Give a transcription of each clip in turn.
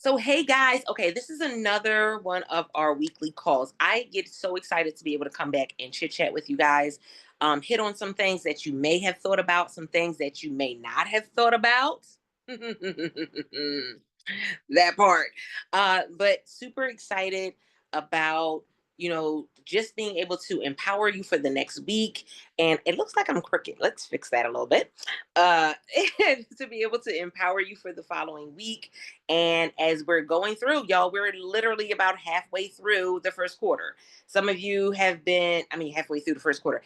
So, hey guys, okay, this is another one of our weekly calls. I get so excited to be able to come back and chit chat with you guys, hit on some things that you may have thought about, some things that you may not have thought about. That part. But super excited about, just being able to empower you for the next week. And it looks like I'm crooked. Let's fix that a little bit. And to be able to empower you for the following week. And as we're going through, y'all, we're literally about halfway through the first quarter. Some of you have been, I mean, halfway through the first quarter.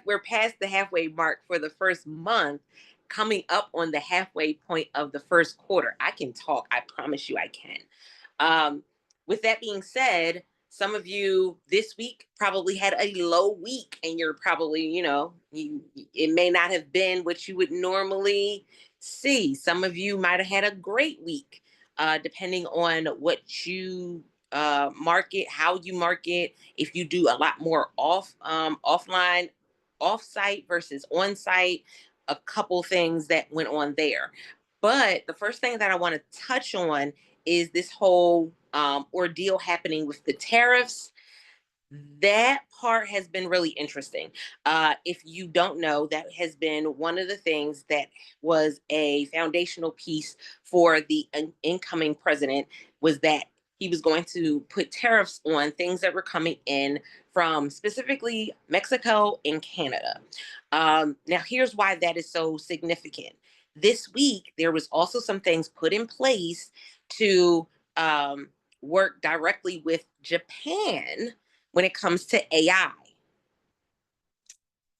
We're past the halfway mark for the first month, coming up on the halfway point of the first quarter. I can talk. I promise you I can. Um, with that being said, some of you this week probably had a low week and you're probably, it may not have been what you would normally see. Some of you might have had a great week, depending on what you market, how you market, if you do a lot more offline, off site versus on site, a couple things that went on there. But the first thing that I want to touch on is this whole ordeal happening with the tariffs. That part has been really interesting. If you don't know, that has been one of the things that was a foundational piece for the incoming president, was that he was going to put tariffs on things that were coming in from specifically Mexico and Canada. Now, here's why that is so significant. This week, there was also some things put in place to work directly with Japan when it comes to AI.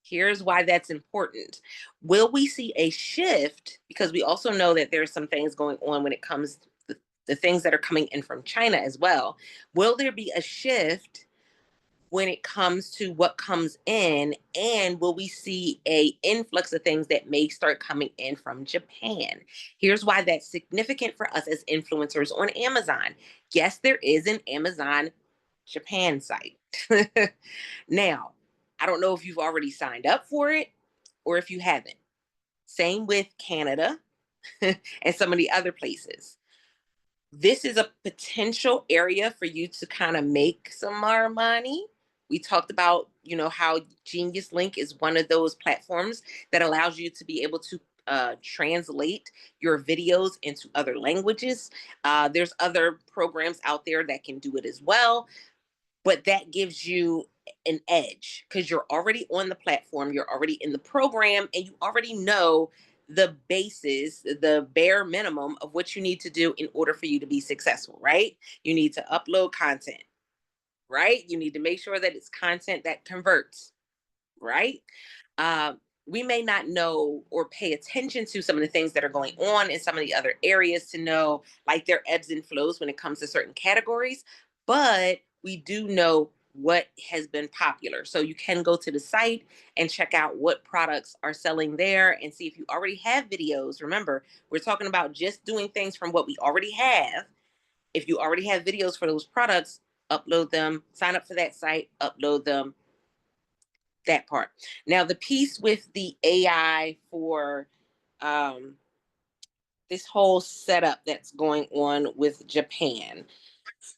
Here's why that's important. Will we see a shift? Because we also know that there's some things going on when it comes to the things that are coming in from China as well. Will there be a shift when it comes to what comes in, and will we see a influx of things that may start coming in from Japan? Here's why that's significant for us as influencers on Amazon. Yes, there is an Amazon Japan site. Now, I don't know if you've already signed up for it or if you haven't. Same with Canada and some of the other places. This is a potential area for you to kind of make some more money. We talked about, how Genius Link is one of those platforms that allows you to be able to translate your videos into other languages. There's other programs out there that can do it as well, but that gives you an edge because you're already on the platform, you're already in the program, and you already know the basis, the bare minimum of what you need to do in order for you to be successful, right? You need to upload content, right? You need to make sure that it's content that converts, right? Uh, we may not know or pay attention to some of the things that are going on in some of the other areas to know like their ebbs and flows when it comes to certain categories, but we do know what has been popular. So you can go to the site and check out what products are selling there and see if you already have videos. Remember, we're talking about just doing things from what we already have. If you already have videos for those products, upload them, sign up for that site, upload them, that part. Now, the piece with the AI for um, this whole setup that's going on with Japan.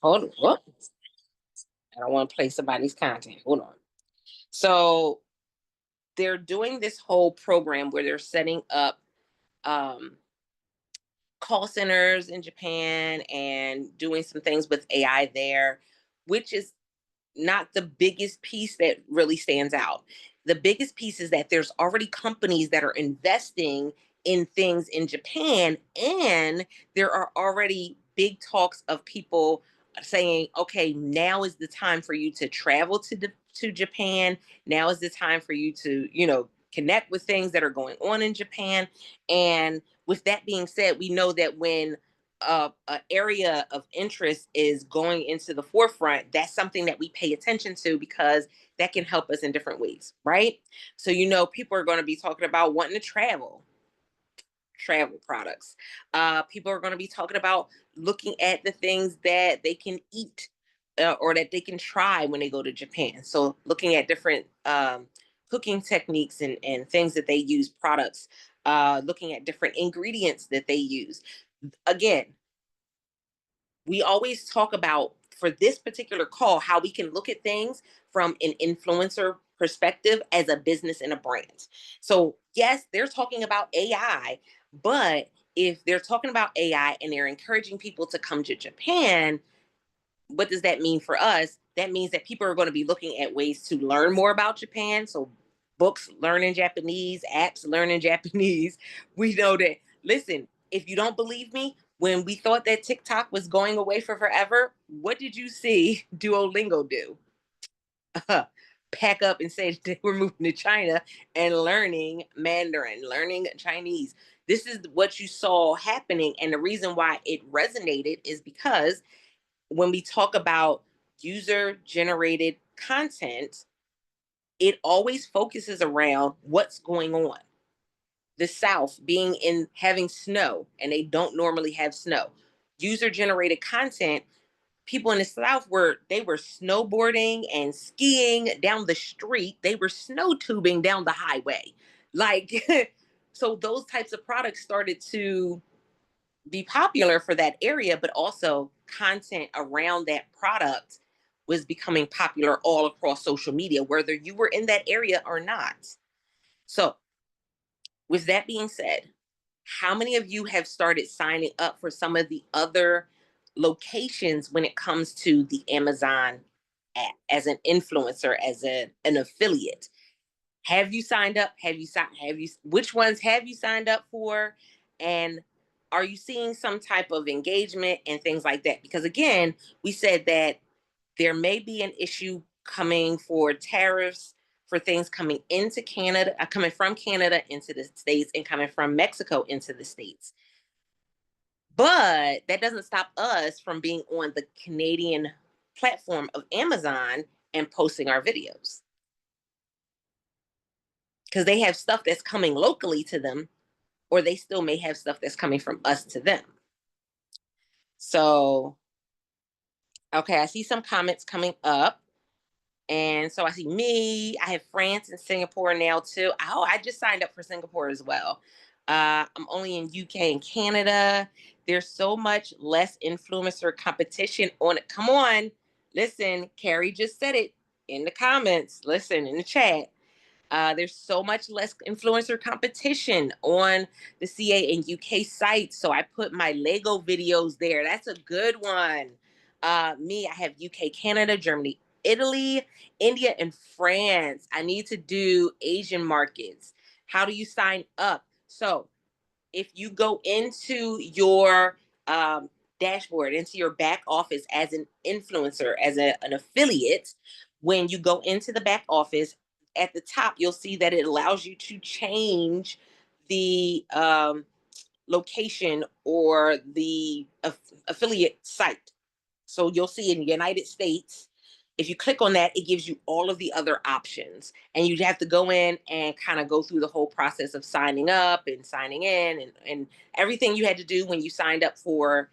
Hold on. Whoop. I don't want to play somebody's content. Hold on. So they're doing this whole program where they're setting up um, call centers in Japan and doing some things with AI there, which is not the biggest piece that really stands out. The biggest piece is that there's already companies that are investing in things in Japan, and there are already big talks of people saying, "Okay, now is the time for you to travel to Japan. Now is the time for you to, connect with things that are going on in Japan." And with that being said, we know that when an area of interest is going into the forefront, that's something that we pay attention to because that can help us in different ways, right? So, people are going to be talking about wanting to travel products. People are going to be talking about looking at the things that they can eat or that they can try when they go to Japan. So, looking at different cooking techniques and things that they use, products, looking at different ingredients that they use. Again, we always talk about for this particular call how we can look at things from an influencer perspective as a business and a brand. So, yes, they're talking about AI, but if they're talking about AI and they're encouraging people to come to Japan, what does that mean for us? That means that people are going to be looking at ways to learn more about Japan. So, books learning Japanese, apps learning Japanese. We know that, listen, if you don't believe me, when we thought that TikTok was going away for forever, what did you see Duolingo do? Pack up and say they were moving to China and learning Mandarin, learning Chinese. This is what you saw happening. And the reason why it resonated is because when we talk about user generated content, it always focuses around what's going on. The South being in having snow, and they don't normally have snow. User generated content, people in the South were snowboarding and skiing down the street. They were snow tubing down the highway. Like so those types of products started to be popular for that area, but also content around that product was becoming popular all across social media, whether you were in that area or not. So, with that being said, how many of you have started signing up for some of the other locations when it comes to the Amazon app as an influencer, as an affiliate? Have you signed up? Which ones have you signed up for? And are you seeing some type of engagement and things like that? Because again, we said that there may be an issue coming for tariffs for things coming into Canada, coming from Canada into the States and coming from Mexico into the States. But that doesn't stop us from being on the Canadian platform of Amazon and posting our videos, because they have stuff that's coming locally to them, or they still may have stuff that's coming from us to them. So, okay, I see some comments coming up. And so I see me, I have France and Singapore now too. Oh, I just signed up for Singapore as well. I'm only in UK and Canada. There's so much less influencer competition on it. Come on. Listen, Carrie just said it in the comments. Listen, in the chat. There's so much less influencer competition on the CA and UK sites. So I put my Lego videos there. That's a good one. I have UK, Canada, Germany, Italy, India, and France. I need to do Asian markets. How do you sign up? So if you go into your dashboard, into your back office as an influencer, as an affiliate, when you go into the back office, at the top, you'll see that it allows you to change the location or the affiliate site. So you'll see in the United States, if you click on that, it gives you all of the other options. And you have to go in and kind of go through the whole process of signing up and signing in and everything you had to do when you signed up for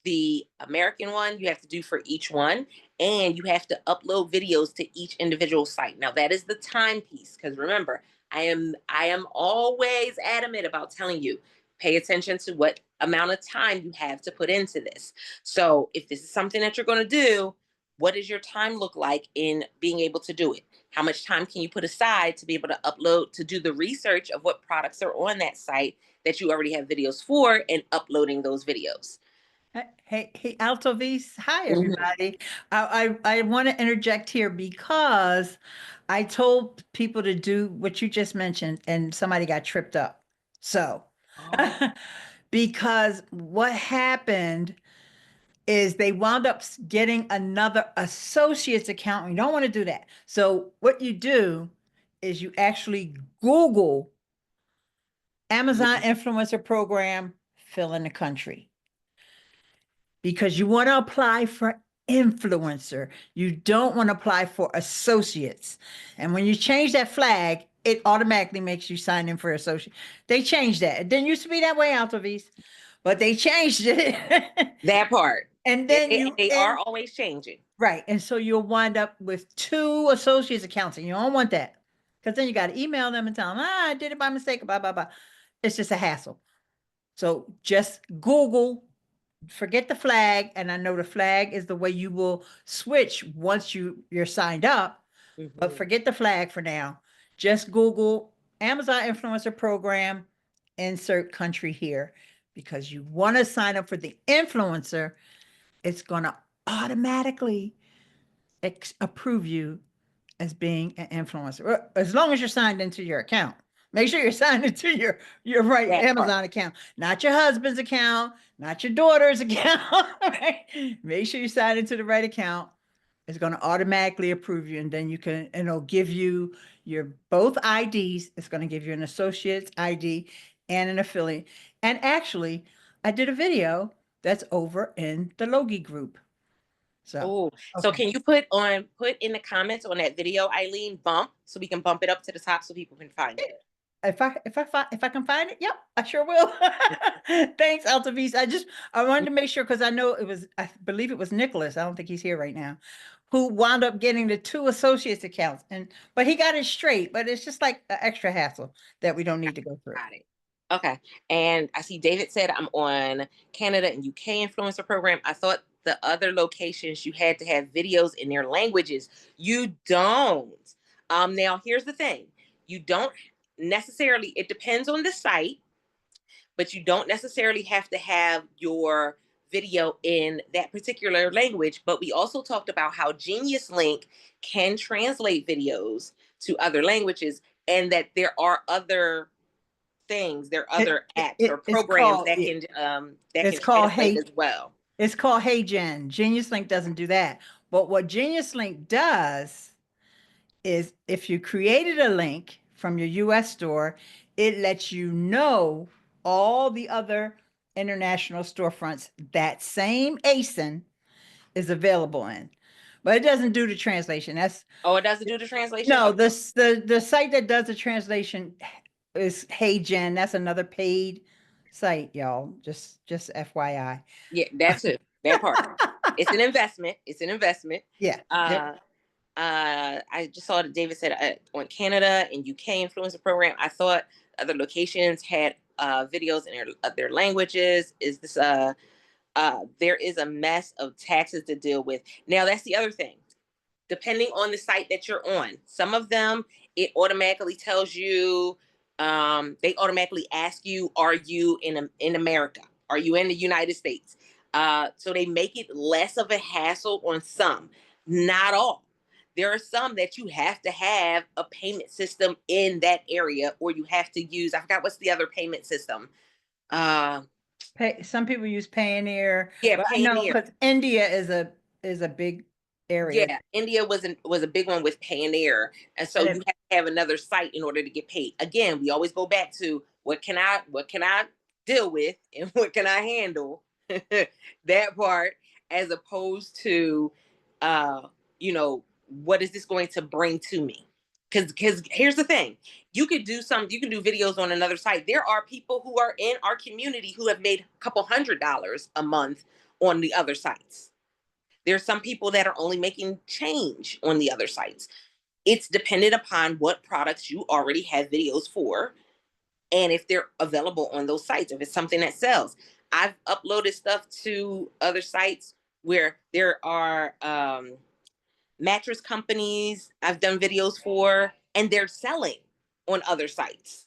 the American one, you have to do for each one. And you have to upload videos to each individual site. Now that is the time piece. Because remember, I am always adamant about telling you, pay attention to what amount of time you have to put into this. So if this is something that you're going to do, what does your time look like in being able to do it? How much time can you put aside to be able to upload, to do the research of what products are on that site that you already have videos for, and uploading those videos? Hey, Altovise. Hi, Mhm. everybody. I want to interject here because I told people to do what you just mentioned, and somebody got tripped up. So, Oh. because what happened is they wound up getting another associate's account. You don't want to do that. So, what you do is you actually Google Amazon influencer program, fill in the country, because you want to apply for influencer. You don't want to apply for associates. And when you change that flag, it automatically makes you sign in for associate. They changed that. It didn't used to be that way, Altovise, but they changed it. That part. And They, then they, you they are and always changing. right. And so you'll wind up with two associates accounts, and you don't want that. Because then you got to email them and tell them, I did it by mistake, blah, blah, blah. It's just a hassle. So just Google forget the flag, and I know the flag is the way you will switch once you're signed up, but Hmm. forget the flag for now. Just Google Amazon influencer program, insert country here, because you want to sign up for the influencer. It's going to automatically approve you as being an influencer, as long as you're signed into your account. Make sure you're signed into your right That part. Amazon account, not your husband's account, not your daughter's account. Right? Make sure you sign into the right account. It's going to automatically approve you, and then you can, and it'll give you your both IDs. It's going to give you an associate's ID and an affiliate. And actually, I did a video that's over in the Logie group. So, Oh, so okay. can you put in the comments on that video, Eileen, bump, so we can bump it up to the top so people can find it. If I can find it, yep, I sure will. Thanks, Altovise. I wanted to make sure, because I know it was, I believe it was Nicholas. I don't think he's here right now, who wound up getting the two associates accounts, and but he got it straight. But it's just like an extra hassle that we don't need to go through. Got it. Okay. And I see David said I'm on Canada and UK influencer program. I thought the other locations you had to have videos in their languages. You don't. Now here's the thing. You don't necessarily, it depends on the site, but you don't necessarily have to have your video in that particular language. But we also talked about how Genius Link can translate videos to other languages, and that there are other things, there are other apps or It's programs called that it's can called translate Hey as well. it's called Hey Gen. Genius Link doesn't do that, but what Genius Link does is if you created a link from your US store, it lets you know all the other international storefronts that same ASIN is available in. But it doesn't do the translation. That's Oh, it doesn't do the translation? no, Okay. the site that does the translation is HeyGen. That's another paid site, y'all. Just FYI. Yeah, that's it. That part. It's an investment. It's an investment. Yeah. Yep. Uh, I just saw that David said on Canada and UK influencer program. I thought other locations had videos in their languages. Is this there is a mess of taxes to deal with. Now that's the other thing. Depending on the site that you're on, some of them it automatically tells you. They automatically ask you, "Are you in America? Are you in the United States?" So they make it less of a hassle on some, not all. There are some that you have to have a payment system in that area, or you have to use. I forgot what's the other payment system. Uh, Some people use Payoneer, yeah, but I know Payoneer. because India is a big area. Yeah, India was a big one with Payoneer, and so And you have to have another site in order to get paid. Again, we always go back to what can I deal with and what can I handle, that part, as opposed to uh you know, what is this going to bring to me? Because here's the thing, you can do videos on another site. There are people who are in our community who have made a couple $100 a month on the other sites. There's some people that are only making change on the other sites. It's dependent upon what products you already have videos for and if they're available on those sites, if it's something that sells. I've uploaded stuff to other sites where there are mattress companies I've done videos for, and they're selling on other sites.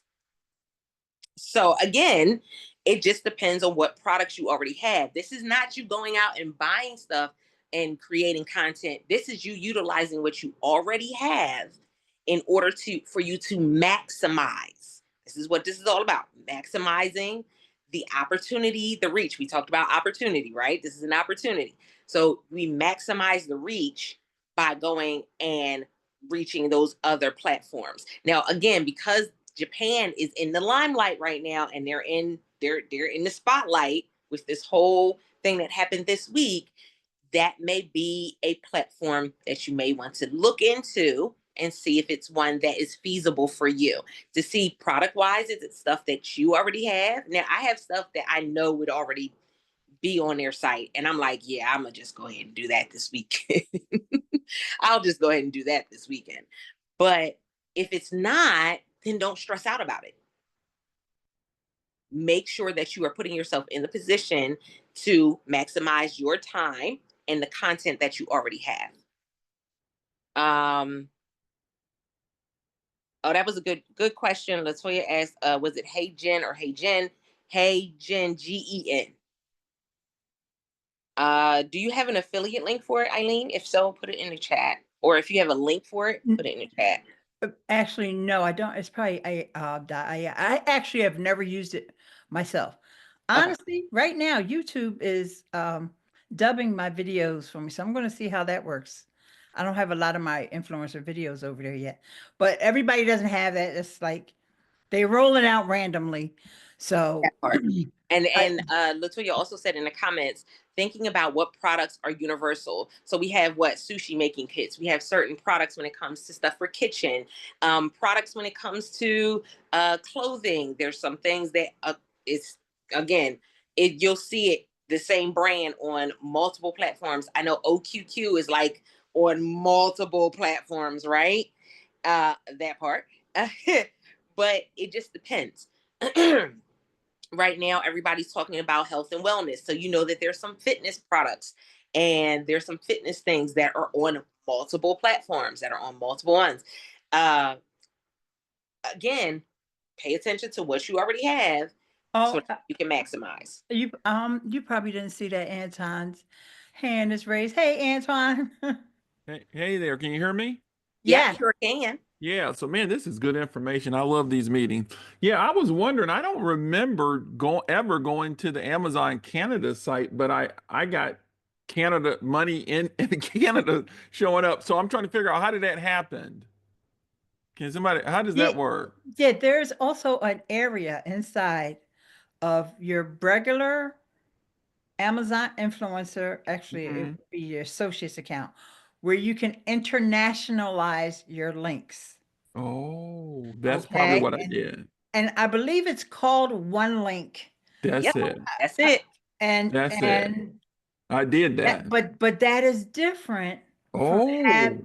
So again, it just depends on what products you already have. This is not you going out and buying stuff and creating content. This is you utilizing what you already have in order to for you to maximize. This is what this is all about. Maximizing the opportunity, the reach. We talked about opportunity, right? This is an opportunity. So we maximize the reach by going and reaching those other platforms. Now, again, because Japan is in the limelight right now, and they're in the spotlight with this whole thing that happened this week. That may be a platform that you may want to look into and see if it's one that is feasible for you. To see product wise, is it stuff that you already have? Now, I have stuff that I know would already be on their site, and I'm like, yeah, I'm gonna just go ahead and do that this weekend. I'll just go ahead and do that this weekend. But if it's not, then don't stress out about it. make sure that you are putting yourself in the position to maximize your time and the content that you already have. Um, oh, that was a good question. Latoya asked, was it Hey Jen or Hey Jen? Hey Jen, Gen. Do you have an affiliate link for it, Eileen? If so, put it in the chat. Or if you have a link for it, put it in the chat. Actually, no, I don't. It's probably I actually have never used it myself. Okay. Honestly, right now, YouTube is dubbing my videos for me, so I'm going to see how that works. I don't have a lot of my influencer videos over there yet, but everybody doesn't have that. It's like they roll it out randomly. That So part. And I, Latoya also said in the comments, thinking about what products are universal. So we have what sushi making kits. We have certain products when it comes to stuff for kitchen, products when it comes to clothing. There's some things that it's again, you'll see it the same brand on multiple platforms. I know OQQ is like on multiple platforms, right? That part, but it just depends. Right now everybody's talking about health and wellness, so you know that there's some fitness products and there's some fitness things that are on multiple platforms, that are on multiple ones. uh Again, pay attention to what you already have so oh, that you can maximize. you probably didn't see that Anton's hand is raised. Hey, Antoine. Hey there, can you hear me? Yep, Yeah. sure can. Yeah, so man, this is good information. I love these meetings. Yeah, I was wondering, I don't remember ever going to the Amazon Canada site, but I got Canada money in Canada showing up. So I'm trying to figure out how did that happen? How does Yeah, that work? yeah, there's also an area inside of your regular Amazon influencer, actually it Mhm. would be your associates account, where you can internationalize your links. Oh, that's probably Okay. what I did. And I believe it's called One Link. That's Yep, it. that's Uh, it. And That's it. I did that, that. but that is different from Oh,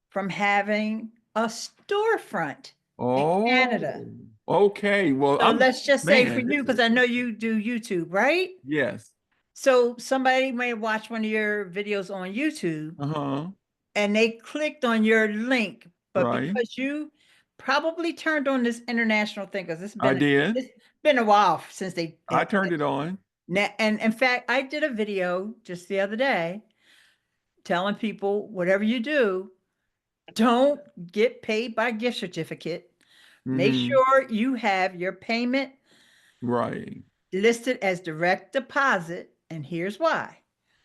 from having a storefront in Canada. oh, okay. Well, So let's just say for man, you, this because is, I know you do YouTube, right? yes. So somebody may watch one of your videos on YouTube Uh-huh. and they clicked on your link, but Right. because you probably turned on this international thing, because I did. it's been a while since I turned it on. and in fact, I did a video just the other day telling people whatever you do, don't get paid by gift certificate. Make Hmm. sure you have your payment Right. listed as direct deposit, and here's why.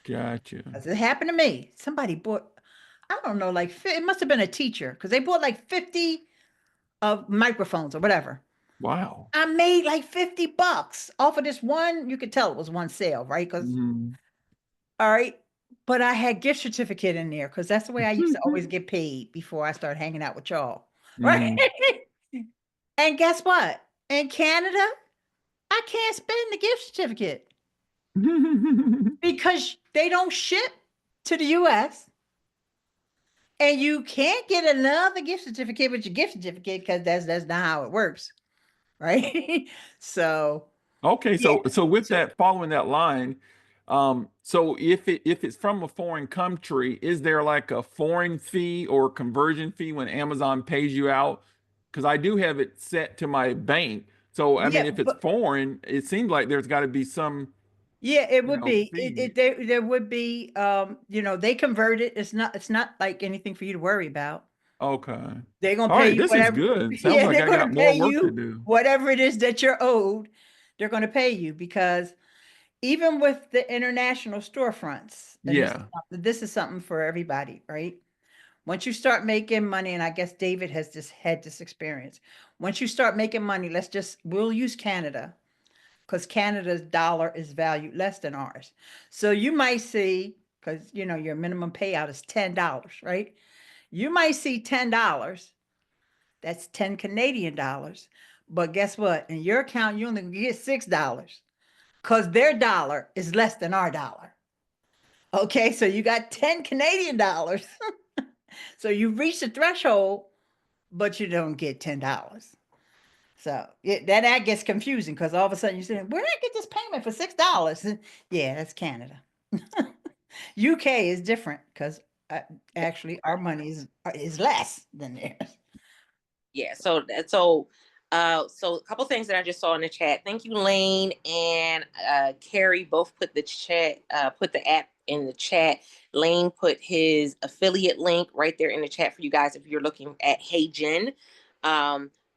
Gotcha. Because it happened to me. Somebody bought, I don't know, like it must have been a teacher because they bought like 50 of microphones or whatever. Wow. I made like $50 off of this one. You could tell it was one sale, right? Because, Hmm. all right. But I had gift certificate in there because that's the way I used to always get paid before I started hanging out with y'all. Right. Hmm. And guess what? In Canada, I can't spend the gift certificate because they don't ship to the US. And you can't get another gift certificate with your gift certificate because that's not how it works, right? So Okay, yeah. so with So that, following that line, so if it's from a foreign country, is there like a foreign fee or conversion fee when Amazon pays you out? Because I do have it set to my bank. So I mean, yeah, if it's but foreign, it seems like there's got to be some, yeah, it you would know, be fee. there would be they convert it. It's not like anything for you to worry about. Okay. They're gonna All pay right, you this is whatever. good. Sounds Yeah, like they're I gonna got more pay work to you do. whatever it is that you're owed. They're gonna pay you because even with the international storefronts, and Yeah. this is something for everybody, right? Once you start making money, and I guess David has just had this experience. Once you start making money, we'll use Canada because Canada's dollar is valued less than ours. So you might see, because your minimum payout is $10, right? You might see $10. That's 10 Canadian dollars. But guess what? In your account, you only get $6 because their dollar is less than our dollar. Okay, so you got 10 Canadian dollars. So you reach the threshold, but you don't get $10. So that gets confusing because all of a sudden you're saying, where did I get this payment for $6? Yeah, that's Canada. UK is different because actually our money is less than theirs. Yeah, so a couple things that I just saw in the chat. Thank you, Lane and Carrie, both put put the app in the chat. Lane put his affiliate link right there in the chat for you guys if you're looking at Hey Jen.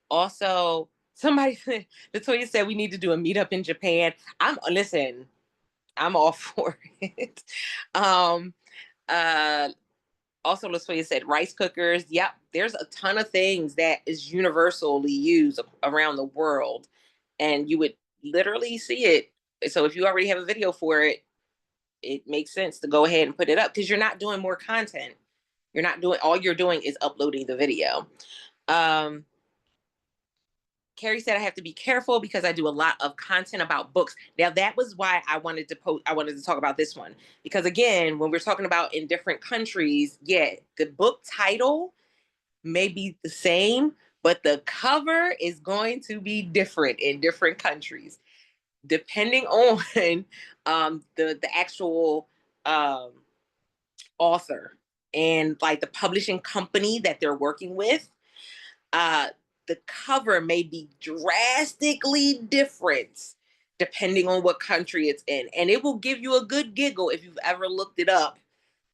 Also, somebody Latoya said we need to do a meetup in Japan. I'm all for it. Um uh Also, Latoya said rice cookers. Yep, there's a ton of things that is universally used around the world, and you would literally see it. So if you already have a video for it, it makes sense to go ahead and put it up because you're not doing more content. You're not doing all you're doing is uploading the video. Um, Carrie said I have to be careful because I do a lot of content about books. Now that was why I wanted to post. I wanted to talk about this one because again, when we're talking about in different countries, yeah, the book title may be the same, but the cover is going to be different in different countries, depending on the actual um, author and like the publishing company that they're working with. Uh, the cover may be drastically different depending on what country it's in, and it will give you a good giggle if you've ever looked it up.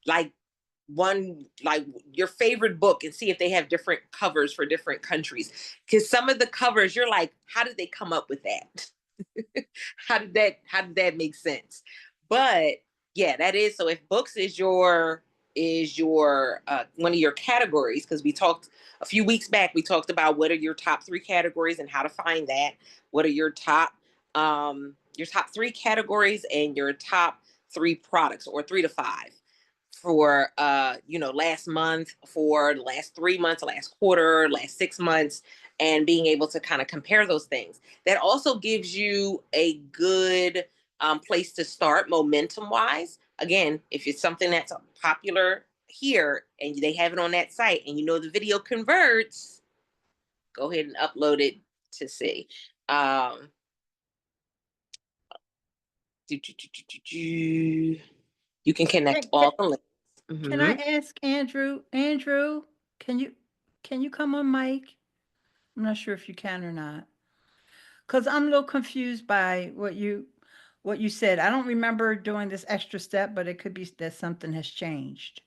Like like your favorite book and see if they have different covers for different countries because some of the covers you're like, how did they come up with that? How did that make sense? But yeah, that is so. If books is your one of your categories, because we talked a few weeks back, we talked about what are your top three categories and how to find that. What are your top three categories and your top three products, or 3 to 5 for last month, for the last 3 months, last quarter, last 6 months, and being able to kind of compare those things. That also gives you a good place to start momentum wise. Again, if it's something that's popular here and they have it on that site and you know the video converts, go ahead and upload it to see. Um, you can connect Can, can, all the links. can I Mhm. ask Andrew? Andrew, can you come on mic? I'm not sure if you can or not. Because I'm a little confused by what you said. I don't remember doing this extra step, but it could be that something has changed.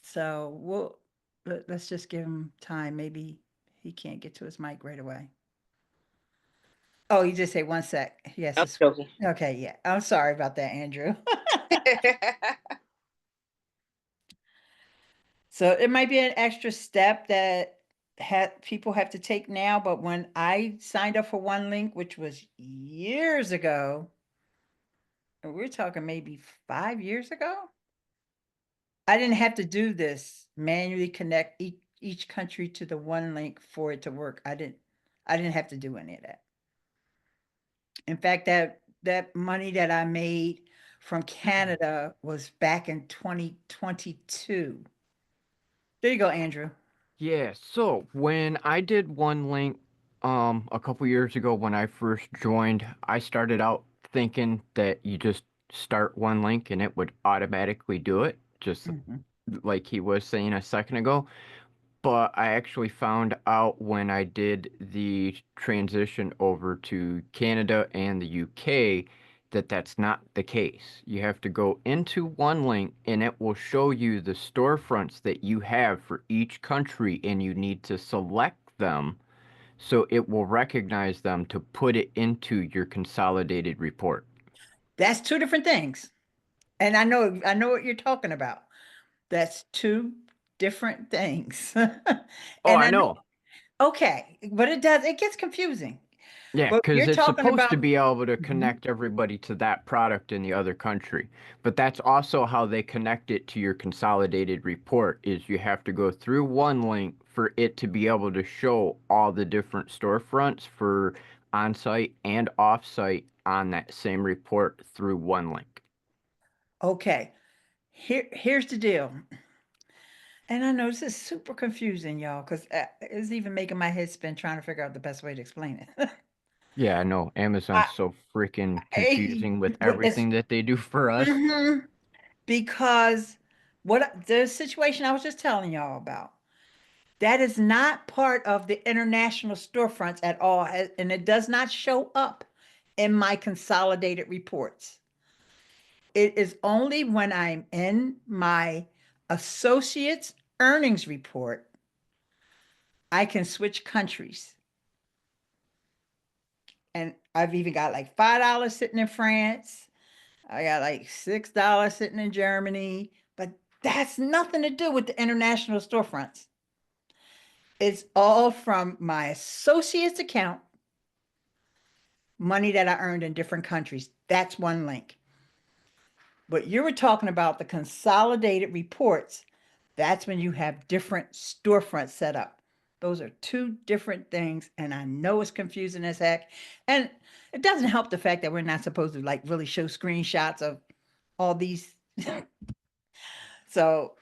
So let's just give him time. Maybe he can't get to his mic right away. Oh, you just say 1 sec. Yes, Oh, it's okay. okay. Yeah, I'm sorry about that, Andrew. So it might be an extra step that people have to take now. But when I signed up for One Link, which was years ago, and we're talking maybe 5 years ago, I didn't have to do this manually connect each country to the One Link for it to work. I didn't have to do any of that. In fact, that money that I made from Canada was back in 2022. There you go, Andrew. Yeah, so when I did one link a couple years ago when I first joined, I started out thinking that you just start one link and it would automatically do it, just Mhm. like he was saying a second ago. But I actually found out when I did the transition over to Canada and the UK that that's not the case. You have to go into one link and it will show you the storefronts that you have for each country, and you need to select them so it will recognize them to put it into your consolidated report. That's two different things. And I know what you're talking about. That's two different things. Oh, And I I know, know. okay, but it gets confusing. Yeah, But because you're it's talking supposed to about be able to Mhm. connect everybody to that product in the other country. But that's also how they connect it to your consolidated report is you have to go through one link for it to be able to show all the different storefronts for on-site and off-site on that same report through one link. Okay. Here's the deal. And I know this is super confusing, y'all, because it's even making my head spin trying to figure out the best way to explain it. Yeah, I know I, Amazon's so freaking I, confusing with it's everything that they do for us. mhm, because the situation I was just telling y'all about, that is not part of the international storefronts at all, and it does not show up in my consolidated reports. It is only when I'm in my associate's earnings report I can switch countries. And I've even got like $5 sitting in France. I got like $6 sitting in Germany, but that's nothing to do with the international storefronts. It's all from my associate's account, money that I earned in different countries. That's one link. But you were talking about the consolidated reports. That's when you have different storefronts set up. Those are two different things. And I know it's confusing as heck. And it doesn't help the fact that we're not supposed to like really show screenshots of all these. So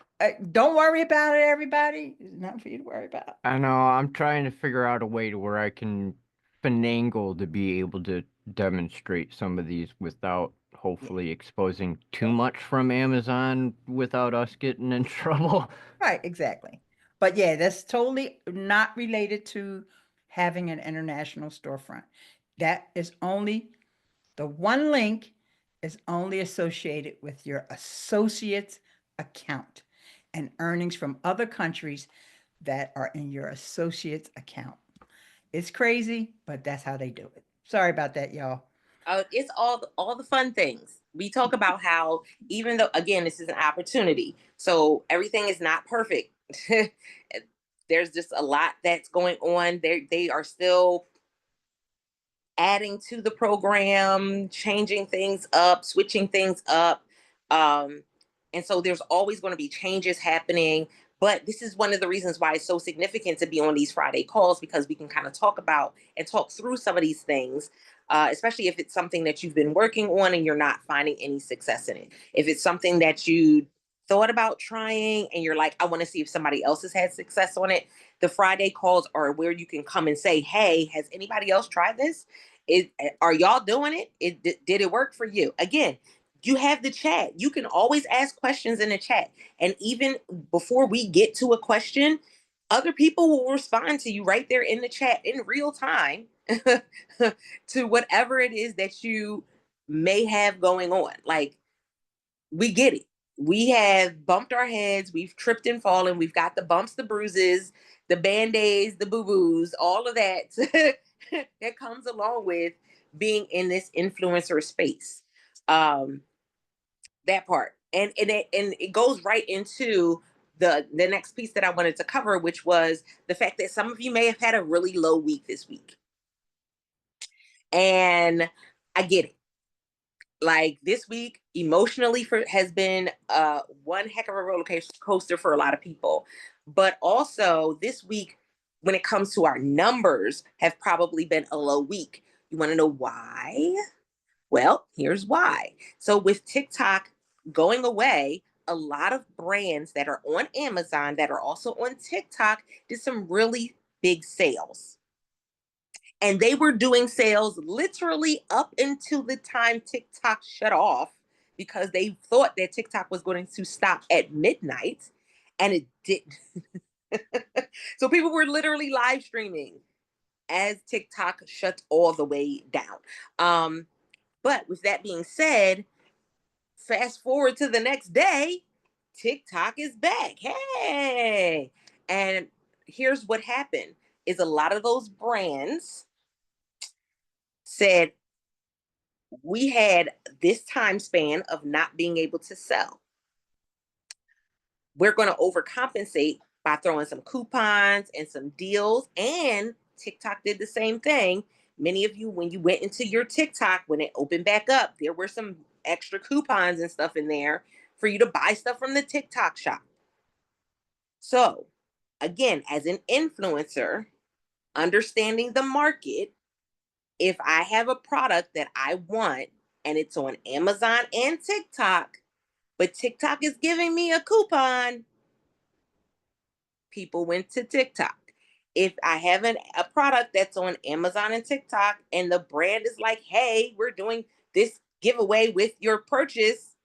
don't worry about it, everybody. It's nothing for you to worry about. I know I'm trying to figure out a way to where I can finagle to be able to demonstrate some of these without Yeah. hopefully exposing too much from Amazon without us getting in trouble. Right, exactly. But yeah, that's totally not related to having an international storefront. That is only the one link is only associated with your associate's account and earnings from other countries that are in your associate's account. It's crazy, but that's how they do it. Sorry about that, y'all. It's all the fun things. We talk about how even though again this is an opportunity, so everything is not perfect. There's just a lot that's going on. They are still adding to the program, changing things up, switching things up. Um, and so there's always going to be changes happening. But this is one of the reasons why it's so significant to be on these Friday calls because we can kind of talk about and talk through some of these things, especially if it's something that you've been working on and you're not finding any success in it. If it's something that you thought about trying and you're like, I want to see if somebody else has had success on it, the Friday calls are where you can come and say, hey, has anybody else tried this? Are y'all doing it? Did it work for you? Again, you have the chat. You can always ask questions in the chat. And even before we get to a question, other people will respond to you right there in the chat in real time to whatever it is that you may have going on. Like, we get it. We have bumped our heads, we've tripped and fallen, we've got the bumps, the bruises, the band-aids, the boo-boos, all of that that comes along with being in this influencer space. Um, that part. And it goes right into the next piece that I wanted to cover, which was the fact that some of you may have had a really low week this week. And I get it. Like this week emotionally has been one heck of a roller coaster for a lot of people, but also this week when it comes to our numbers have probably been a low week. You want to know why? Well, here's why. So with TikTok going away, a lot of brands that are on Amazon that are also on TikTok did some really big sales, and they were doing sales literally up until the time TikTok shut off because they thought that TikTok was going to stop at midnight, and it didn't. So people were literally live streaming as TikTok shut all the way down. But with that being said, fast forward to the next day, TikTok is back. Hey. And here's what happened is a lot of those brands said, we had this time span of not being able to sell. We're going to overcompensate by throwing some coupons and some deals. And TikTok did the same thing. Many of you, when you went into your TikTok, when it opened back up, there were some extra coupons and stuff in there for you to buy stuff from the TikTok shop. So, again, as an influencer, understanding the market, if I have a product that I want and it's on Amazon and TikTok, but TikTok is giving me a coupon, people went to TikTok. If I have a product that's on Amazon and TikTok and the brand is like, hey, we're doing this giveaway with your purchase,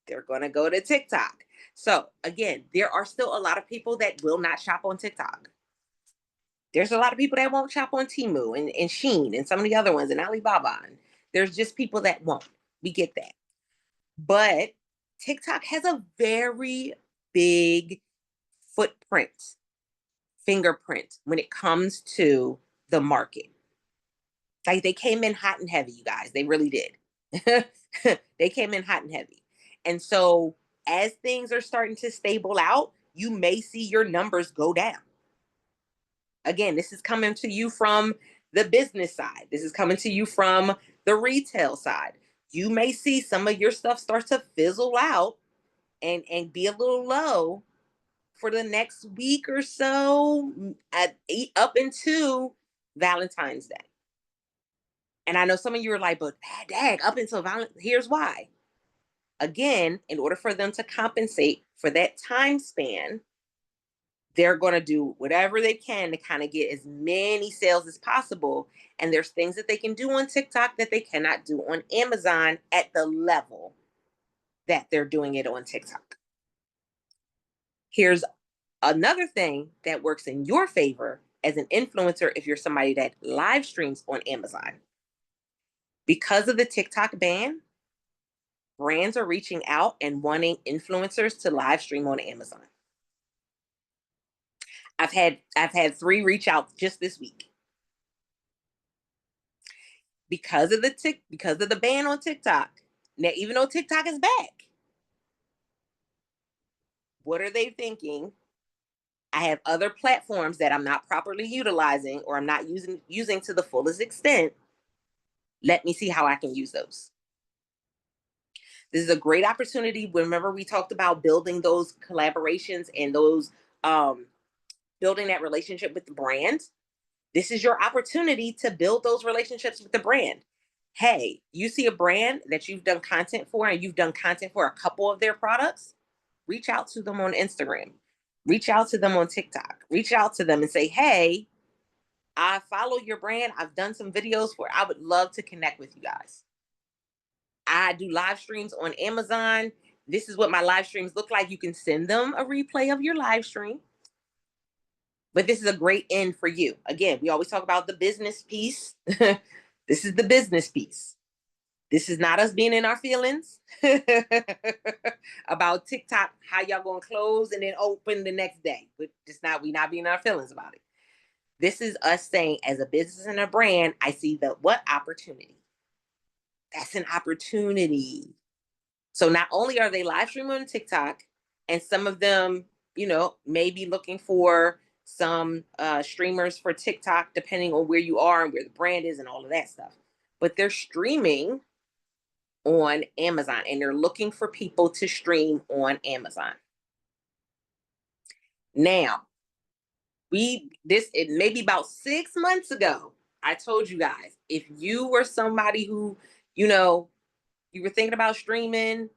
they're going to go to TikTok. So again, there are still a lot of people that will not shop on TikTok. There's a lot of people that won't shop on Temu and Shein and some of the other ones and Alibaba. And there's just people that won't. We get that. But TikTok has a very big footprint, fingerprint when it comes to the market. Like they came in hot and heavy, you guys. They really did. They came in hot and heavy. And so as things are starting to stable out, you may see your numbers go down. Again, this is coming to you from the business side. This is coming to you from the retail side. You may see some of your stuff start to fizzle out and be a little low for the next week or so up into Valentine's Day. And I know some of you are like, but dag, up until Valentine's, here's why. Again, in order for them to compensate for that time span, they're going to do whatever they can to kind of get as many sales as possible. And there's things that they can do on TikTok that they cannot do on Amazon at the level that they're doing it on TikTok. Here's another thing that works in your favor as an influencer if you're somebody that live streams on Amazon. Because of the TikTok ban, brands are reaching out and wanting influencers to live stream on Amazon. I've had 3 reach out just this week. Because of the ban on TikTok. Now, even though TikTok is back, what are they thinking? I have other platforms that I'm not properly utilizing or I'm not using to the fullest extent. Let me see how I can use those. This is a great opportunity. Remember, we talked about building those collaborations and those building that relationship with the brand. This is your opportunity to build those relationships with the brand. Hey, you see a brand that you've done content for and you've done content for a couple of their products, reach out to them on Instagram, reach out to them on TikTok, reach out to them and say, hey, I follow your brand. I've done some videos for, I would love to connect with you guys. I do live streams on Amazon. This is what my live streams look like. You can send them a replay of your live stream. But this is a great end for you. Again, we always talk about the business piece. This is the business piece. This is not us being in our feelings about TikTok, how y'all gonna close and then open the next day. But we not being in our feelings about it. This is us saying, as a business and a brand, I see the what opportunity. That's an opportunity. So not only are they live streaming on TikTok, and some of them, may be looking for some streamers for TikTok, depending on where you are and where the brand is and all of that stuff. But they're streaming on Amazon and they're looking for people to stream on Amazon. Now, it may be about 6 months ago, I told you guys, if you were somebody who, you were thinking about streaming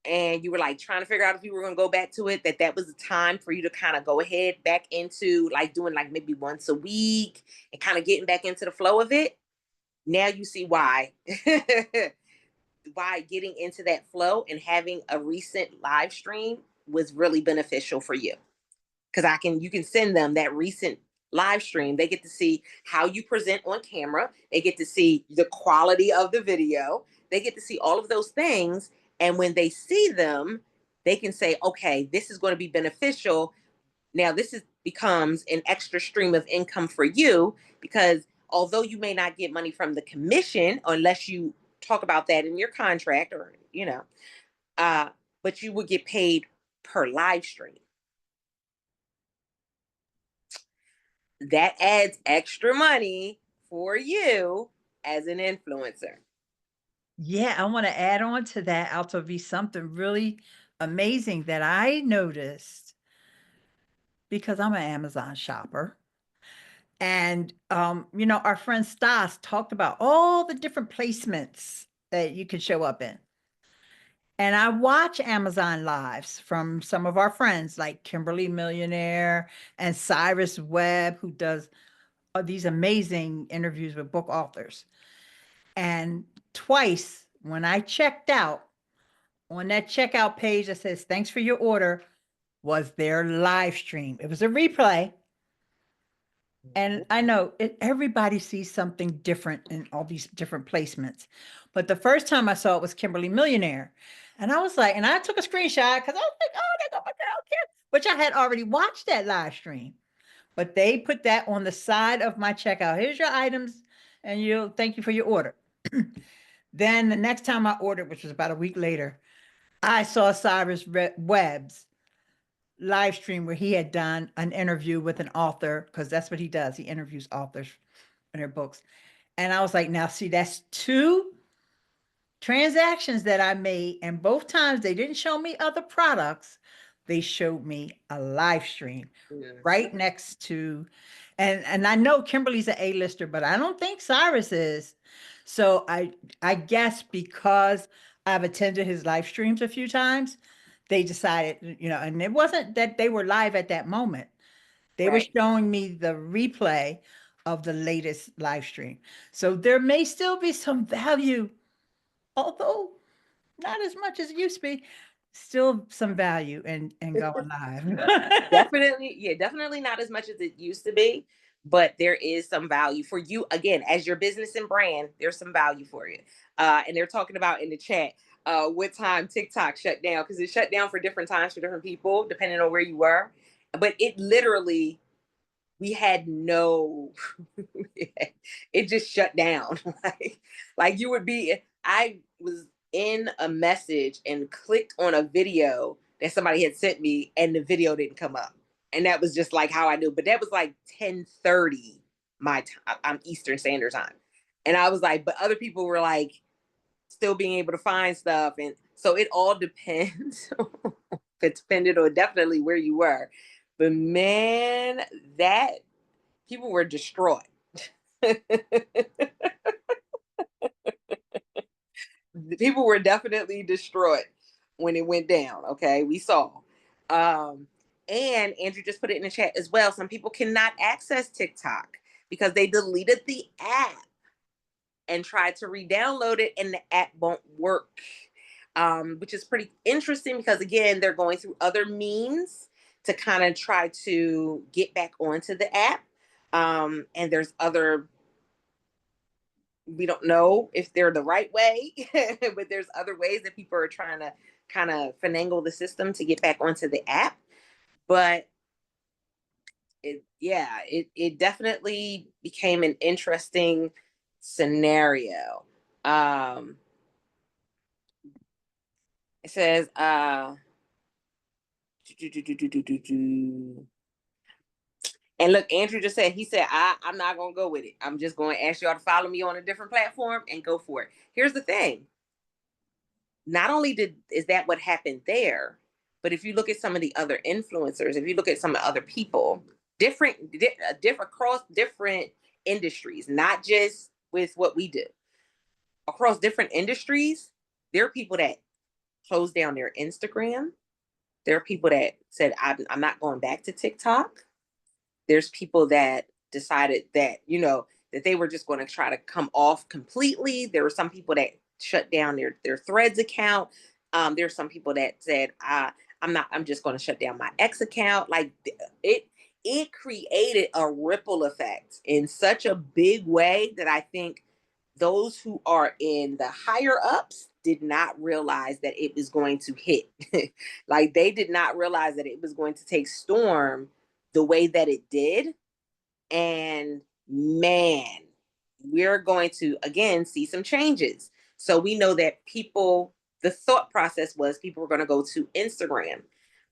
and you were like trying to figure out if you were going to go back to it, that was the time for you to kind of go ahead back into like doing like maybe once a week and kind of getting back into the flow of it. Now you see why. Why getting into that flow and having a recent live stream was really beneficial for you. Because you can send them that recent live stream. They get to see how you present on camera. They get to see the quality of the video. They get to see all of those things. And when they see them, they can say, okay, this is going to be beneficial. Now becomes an extra stream of income for you, because although you may not get money from the commission unless you talk about that in your contract or, but you would get paid per live stream. That adds extra money for you as an influencer. Yeah, I want to add on to that, Altovise, something really amazing that I noticed because I'm an Amazon shopper. And our friend Stas talked about all the different placements that you can show up in. And I watch Amazon lives from some of our friends like Kimberly Millionaire and Cyrus Webb, who does these amazing interviews with book authors. And twice when I checked out, on that checkout page that says, thanks for your order, was their live stream. It was a replay. And I know everybody sees something different in all these different placements. But the first time I saw it was Kimberly Millionaire. And I was like, and I took a screenshot because I was like, oh, there go my girl Kim, which I had already watched that live stream. But they put that on the side of my checkout. Here's your items, and you thank you for your order. Then the next time I ordered, which was about a week later, I saw Cyrus Webb's live stream where he had done an interview with an author, because that's what he does. He interviews authors in their books. And I was like, now see, that's two transactions that I made. And both times they didn't show me other products. They showed me a live stream right next to, and I know Kimberly's an A-lister, but I don't think Cyrus is. So I guess because I've attended his live streams a few times, they decided, and it wasn't that they were live at that moment. They were Right. showing me the replay of the latest live stream. So there may still be some value, although not as much as it used to be, still some value in going live. Definitely, yeah, definitely not as much as it used to be, but there is some value for you. Again, as your business and brand, there's some value for you. And they're talking about in the chat what time TikTok shut down, because it shut down for different times for different people, depending on where you were. But it literally, we had no, it just shut down. like you would be, I was in a message and clicked on a video that somebody had sent me, and the video didn't come up. And that was just like how I knew. But that was like 10:30 my time. I'm Eastern Standard Time. And I was like, but other people were like still being able to find stuff. And so it all depends. It depended on definitely where you were. But man, that people were distraught. People were definitely distraught when it went down. Okay, we saw. And Andrew just put it in the chat as well. Some people cannot access TikTok because they deleted the app and tried to re-download it, and the app won't work. Which is pretty interesting because again, they're going through other means to kind of try to get back onto the app. And there's other, we don't know if they're the right way, but there's other ways that people are trying to kind of finagle the system to get back onto the app. But it definitely became an interesting scenario. It says, and look, Andrew just said, he said, I'm not going to go with it. I'm just going to ask y'all to follow me on a different platform and go for it. Here's the thing. Not only is that what happened there, but if you look at some of the other influencers, if you look at some of the other people, different across different industries, not just with what we do, across different industries, there are people that closed down their Instagram. There are people that said, I'm not going back to TikTok. There's people that decided that, that they were just going to try to come off completely. There were some people that shut down their Threads account. There's some people that said, I'm just going to shut down my X account. Like it created a ripple effect in such a big way that I think those who are in the higher ups did not realize that it was going to hit. Like they did not realize that it was going to take storm the way that it did. And man, we're going to again see some changes. So we know that people, the thought process was people were going to go to Instagram.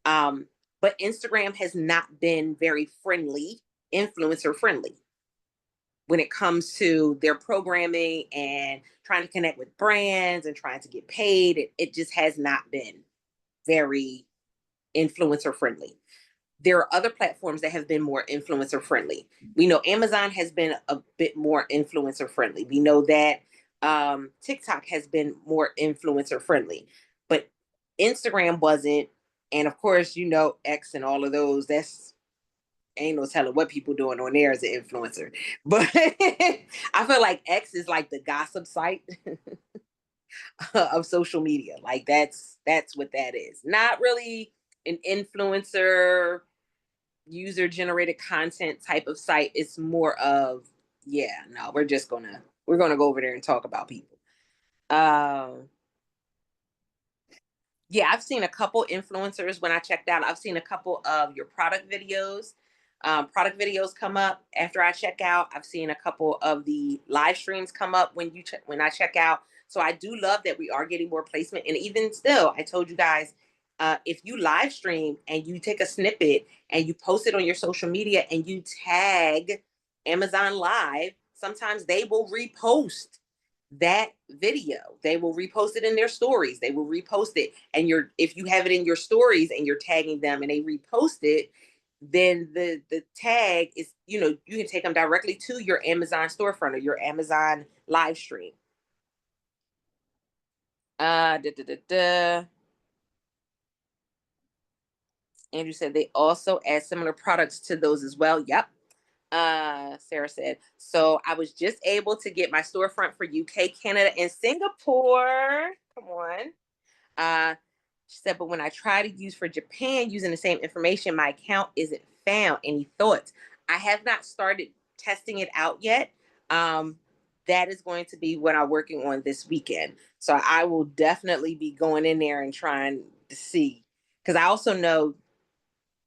But Instagram has not been very friendly, influencer friendly when it comes to their programming and trying to connect with brands and trying to get paid. It just has not been very influencer friendly. There are other platforms that have been more influencer friendly. We know Amazon has been a bit more influencer friendly. We know that TikTok has been more influencer friendly. but Instagram wasn't. And of course, you know, X and all of those, that's ain't no telling what people doing on there as an influencer. But I feel like X is like the gossip site of social media. Like that's what that is. Not really an influencer user generated content type of site. It's more of, yeah, no, we're gonna go over there and talk about people. Yeah, I've seen a couple influencers when I checked out. I've seen a couple of your product videos come up after I check out. I've seen a couple of the live streams come up when I check out. So I do love that we are getting more placement. And even still, I told you guys, if you live stream and you take a snippet and you post it on your social media and you tag Amazon Live, sometimes they will repost that video. They will repost it in their stories. They will repost it. And if you have it in your stories and you're tagging them and they repost it, then the tag is, you know, you can take them directly to your Amazon storefront or your Amazon live stream. Andrew said they also add similar products to those as well. Yep. Sarah said, so I was just able to get my storefront for UK, Canada, and Singapore. Come on. She said, but when I try to use for Japan using the same information, my account isn't found. Any thoughts? I have not started testing it out yet. That is going to be what I'm working on this weekend. So I will definitely be going in there and trying to see. Because I also know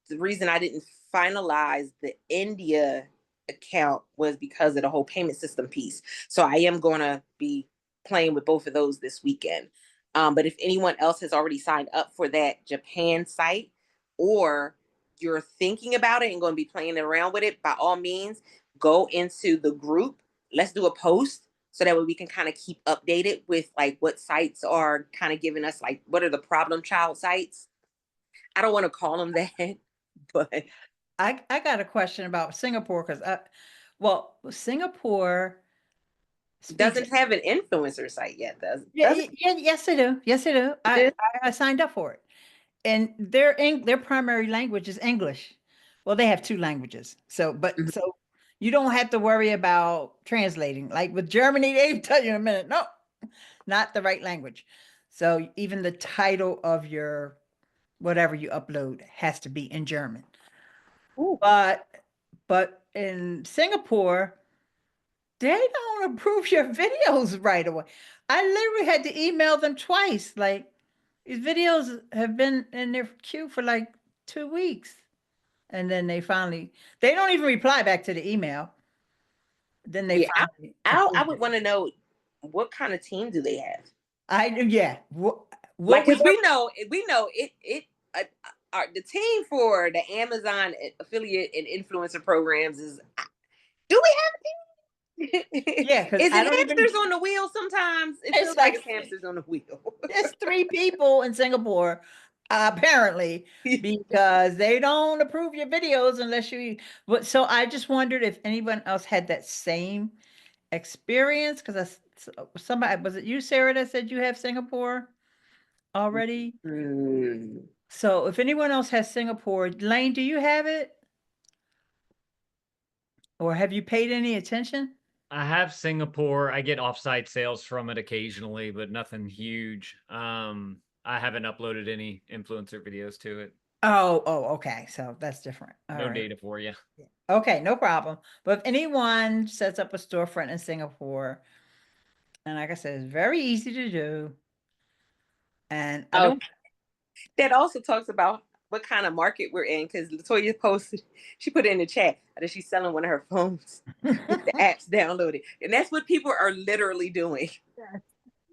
the reason I didn't finalize the India account was because of the whole payment system piece. So I am going to be playing with both of those this weekend. But if anyone else has already signed up for that Japan site, or you're thinking about it and going to be playing around with it, by all means, go into the group. Let's do a post so that way we can kind of keep updated with like what sites are kind of giving us, like what are the problem child sites. I don't want to call them that, but I got a question about Singapore because well, Singapore speaks. doesn't have an influencer site yet, Yeah, does it? yeah, yes, they do. Yes, they do. I signed up for it, and their primary language is English. Well, they have two languages, Mhm. so you don't have to worry about translating. Like with Germany, they tell you in a minute, no, not the right language. So even the title of your whatever you upload has to be in German. Ooh. But in Singapore, they don't approve your videos right away. I literally had to email them twice. Like these videos have been in their queue for like 2 weeks. And then they don't even reply back to the email. Then they Yeah, finally I approved would it. want to know what kind of team do they have? Yeah. Like, What we because we know it the team for the Amazon affiliate and influencer programs is. Do we have a team? yeah, because Is I it don't even hamsters on the wheel? Sometimes it it's feels like like it's hamsters on the wheel. there's 3 people in Singapore, apparently, because they don't approve your videos unless you. But so I just wondered if anyone else had that same experience. Because somebody was it you, Sarah, that said you have Singapore already? Hmm. So if anyone else has Singapore, Lane, do you have it, or have you paid any attention? I have Singapore. I get offsite sales from it occasionally, but nothing huge. I haven't uploaded any influencer videos to it. Okay. So that's different. All No right. data for you. Yeah. Okay, no problem. But if anyone sets up a storefront in Singapore, and like I said, it's very easy to do. And I Oh, don't, that also talks about what kind of market we're in, because Latoya posted, she put it in the chat that she's selling one of her phones with the apps downloaded, and that's what people are literally doing. Yes.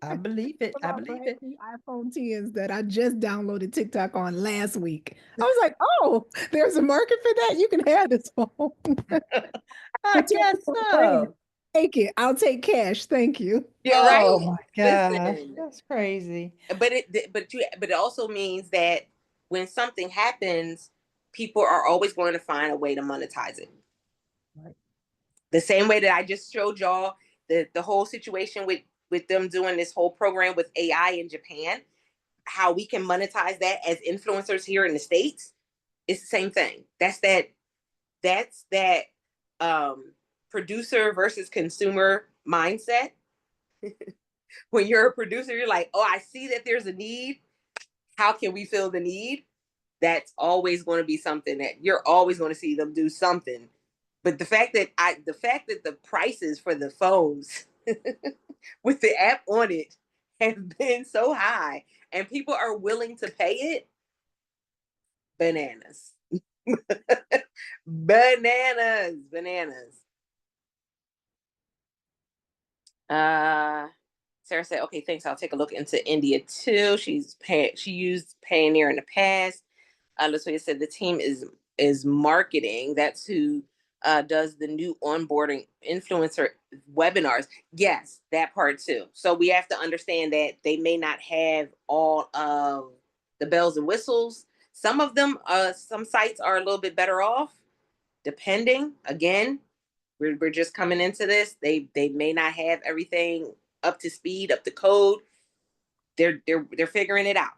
I believe it. But I also believe had it. 3 iPhone 10s that I just downloaded TikTok on last week. I was like, oh, there's a market for that. You can have this phone. I I told guess my friend, so. take it. I'll take cash. Thank you. Yeah, Oh right. my gosh, Listen, that's crazy. but it also means that when something happens, people are always going to find a way to monetize it. Right. The same way that I just showed y'all the whole situation with them doing this whole program with AI in Japan. how we can monetize that as influencers here in the States, it's the same thing. That's that producer versus consumer mindset. When you're a producer, you're like, oh, I see that there's a need. How can we fill the need? That's always going to be something that you're always going to see them do something. But the fact that the prices for the phones with the app on it have been so high and people are willing to pay it, bananas. Bananas. Uh Sarah said, okay, thanks. I'll take a look into India too. She used Payoneer in the past. Latoya said the team is marketing. That's who does the new onboarding influencer webinars. Yes, that part too. So we have to understand that they may not have all of the bells and whistles. Some of them, some sites are a little bit better off, depending. Again, we're just coming into this. They may not have everything up to speed, up to code. They're figuring it out.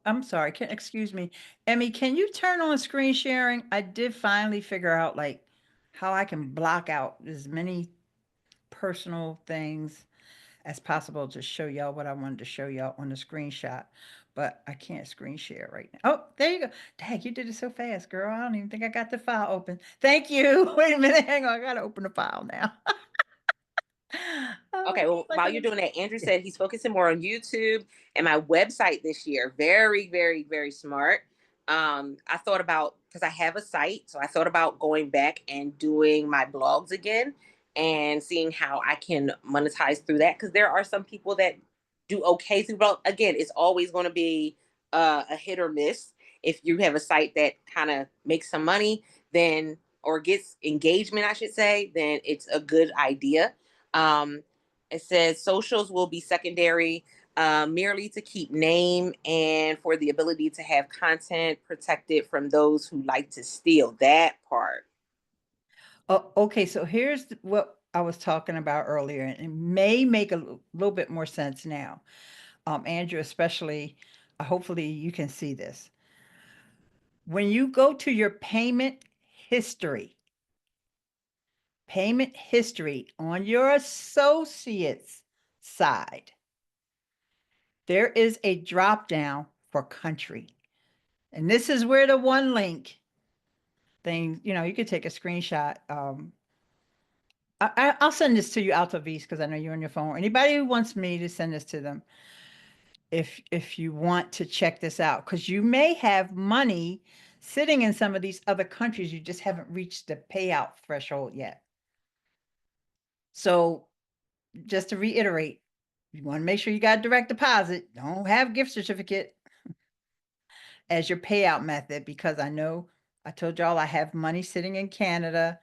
I'm sorry, excuse me. Emmy, can you turn on screen sharing? I did finally figure out like how I can block out as many personal things as possible to show y'all what I wanted to show y'all on the screenshot, but I can't screen share right now. Oh, there you go. Dang, you did it so fast, girl. I don't even think I got the file open. Thank you. Wait a minute. Hang on. I got to open the file now. Okay, well, while you're doing that, Andrew said he's focusing more on YouTube and my website this year. Very, very, very smart. I thought about, because I have a site, so I thought about going back and doing my blogs again and seeing how I can monetize through that. Because there are some people that do okay through blog. Again, it's always going to be a hit or miss. If you have a site that kind of makes some money, then, or gets engagement, I should say, then it's a good idea. It says socials will be secondary, merely to keep name and for the ability to have content protected from those who like to steal. That part. Oh, okay. So here's what I was talking about earlier, and it may make a little bit more sense now. Andrew, especially, hopefully you can see this. When you go to your payment history on your associates side, there is a drop down for country. And this is where the one link thing, you could take a screenshot. I'll send this to you, Altovise, because I know you're on your phone. Anybody who wants me to send this to them, if you want to check this out, because you may have money sitting in some of these other countries, you just haven't reached the payout threshold yet. So just to reiterate, you want to make sure you got direct deposit. Don't have gift certificate as your payout method, because I know I told y'all I have money sitting in Canada.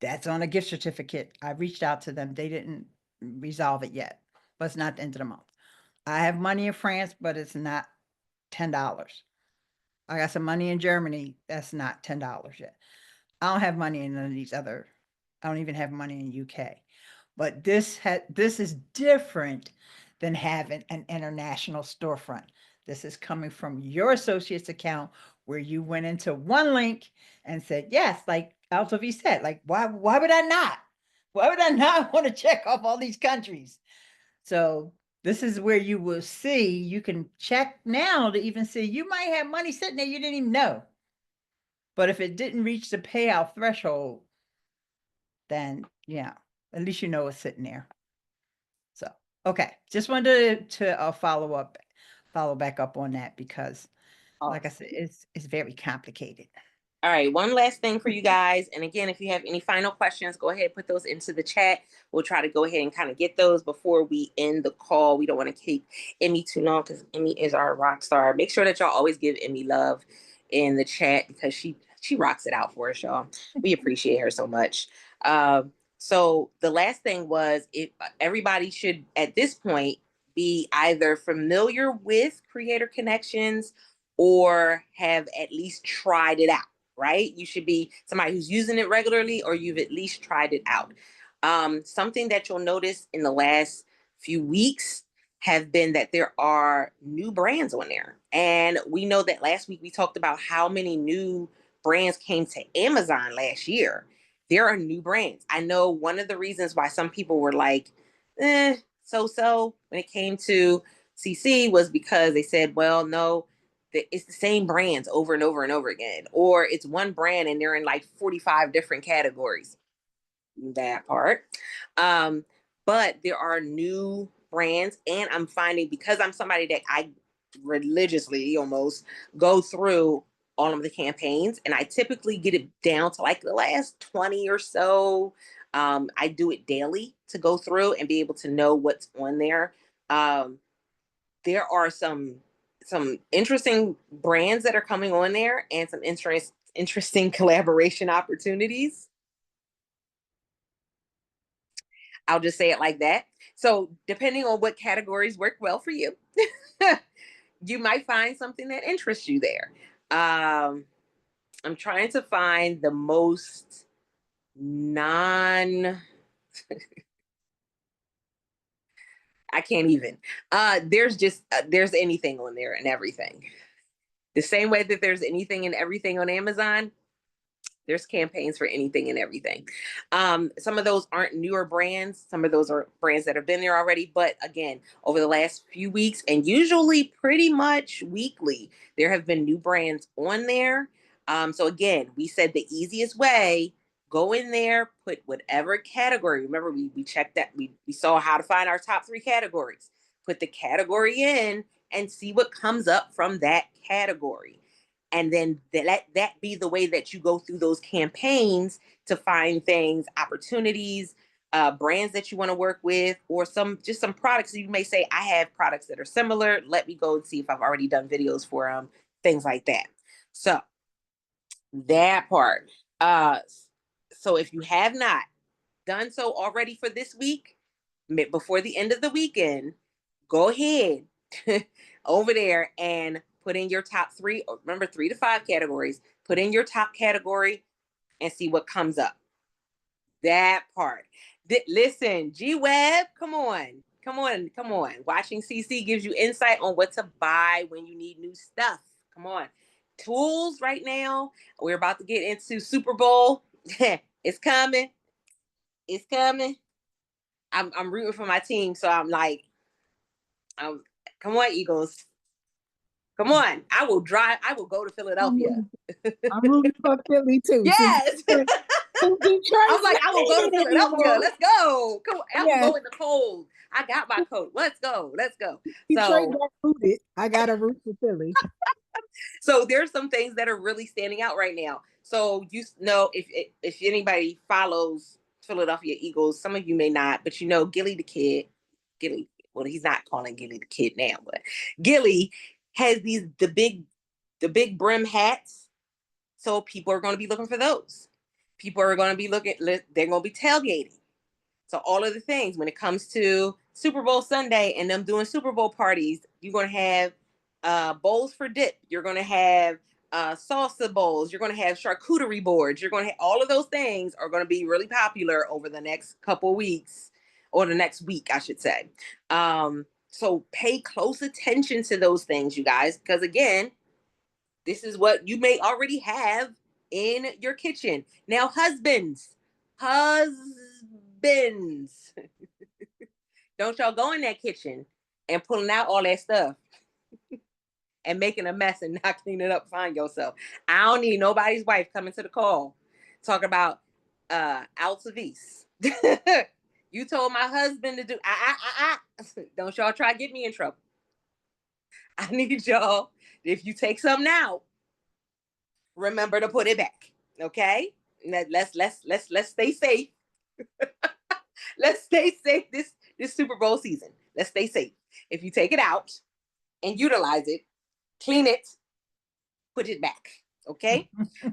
That's on a gift certificate. I reached out to them. They didn't resolve it yet, but it's not the end of the month. I have money in France, but it's not $10. I got some money in Germany. That's not $10 yet. I don't have money in none of these other. I don't even have money in UK. But this is different than having an international storefront. This is coming from your associate's account where you went into one link and said, yes, like Altovise said, like, why would I not? Why would I not want to check off all these countries? So this is where you will see, you can check now to even see, you might have money sitting there you didn't even know. But if it didn't reach the payout threshold, then yeah, at least you know it's sitting there. So, okay, just wanted to follow back up on that, because like I said, it's very complicated. All right, one last thing for you guys. And again, if you have any final questions, go ahead and put those into the chat. We'll try to go ahead and kind of get those before we end the call. We don't want to keep Emmy too long because Emmy is our rock star. Make sure that y'all always give Emmy love in the chat, because she rocks it out for us, y'all. We appreciate her so much. So the last thing was, if everybody should at this point be either familiar with Creator Connections or have at least tried it out. Right? You should be somebody who's using it regularly, or you've at least tried it out. Something that you'll notice in the last few weeks have been that there are new brands on there. And we know that last week we talked about how many new brands came to Amazon last year. There are new brands. I know one of the reasons why some people were like, so when it came to CC was because they said, well, no, it's the same brands over and over and over again, or it's one brand and they're in like 45 different categories. That part. But there are new brands, and I'm finding, because I'm somebody that I religiously almost go through all of the campaigns, and I typically get it down to like the last 20 or so. I do it daily to go through and be able to know what's on there. There are some interesting brands that are coming on there, and some interesting collaboration opportunities. I'll just say it like that. So depending on what categories work well for you, you might find something that interests you there. I'm trying to find the most non I can't even. There's just there's anything on there and everything. The same way that there's anything and everything on Amazon, there's campaigns for anything and everything. Some of those aren't newer brands. Some of those are brands that have been there already. But again, over the last few weeks, and usually pretty much weekly, there have been new brands on there. So again, we said the easiest way, go in there, put whatever category. Remember, we checked that. We saw how to find our top 3 categories. Put the category in and see what comes up from that category. And then let that be the way that you go through those campaigns to find things, opportunities, brands that you want to work with, or some products. You may say, I have products that are similar. Let me go and see if I've already done videos for them, things like that. So that part. So if you have not done so already for this week, before the end of the weekend, go ahead over there and put in your top 3, remember 3 to 5 categories, put in your top category and see what comes up. That part. Listen, G-Web, come on. Watching CC gives you insight on what to buy when you need new stuff. Come on. Tools right now. We're about to get into Super Bowl. It's coming. I'm rooting for my team, so I'm like, come on, Eagles. Come on. I will go to Philadelphia. I'm rooting for Philly too. Yes. Detroit, I'm like, I will go to Philadelphia. Let's go. Come on. I will go in the cold. I got my coat. Let's go. Detroit got rooted. I got to root for Philly. So there's some things that are really standing out right now. So you know, if anybody follows Philadelphia Eagles, some of you may not, but you know Gilly the Kid. Well, he's not calling Gilly the Kid now, but Gilly has the big brim hats. So people are going to be looking for those. People are going to be they're going to be tailgating. So all of the things when it comes to Super Bowl Sunday and them doing Super Bowl parties, you're going to have bowls for dip. You're going to have salsa bowls. You're going to have charcuterie boards. You're going to have all of those things are going to be really popular over the next couple weeks, or the next week, I should say. So pay close attention to those things, you guys, because again, this is what you may already have in your kitchen. Now, husbands, don't y'all go in that kitchen and pulling out all that stuff and making a mess and not cleaning it up, find yourself. I don't need nobody's wife coming to the call talking about Altovise. You told my husband to do, don't y'all try to get me in trouble. I need y'all, if you take something out, remember to put it back. Okay? Let's stay safe. Let's stay safe this Super Bowl season. Let's stay safe. If you take it out and utilize it, clean it, put it back. Okay?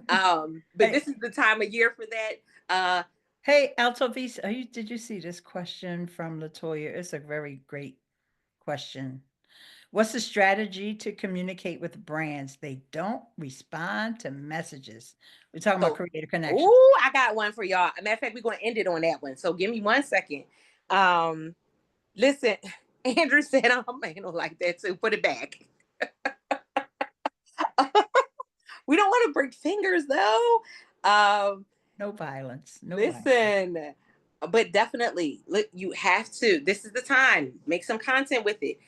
But this is the time of year for that. Hey, Altovise, did you see this question from Latoya? It's a very great question. What's the strategy to communicate with brands? They don't respond to messages. We're talking about creator connection. Ooh, I got one for y'all. As a matter of fact, we're going to end it on that one. So give me 1 second. Listen, Andrew said, "Oh man, I don't like that too. Put it back." We don't want to break fingers though. No violence. No violence. Listen, but definitely, look, you have to. This is the time. Make some content with it.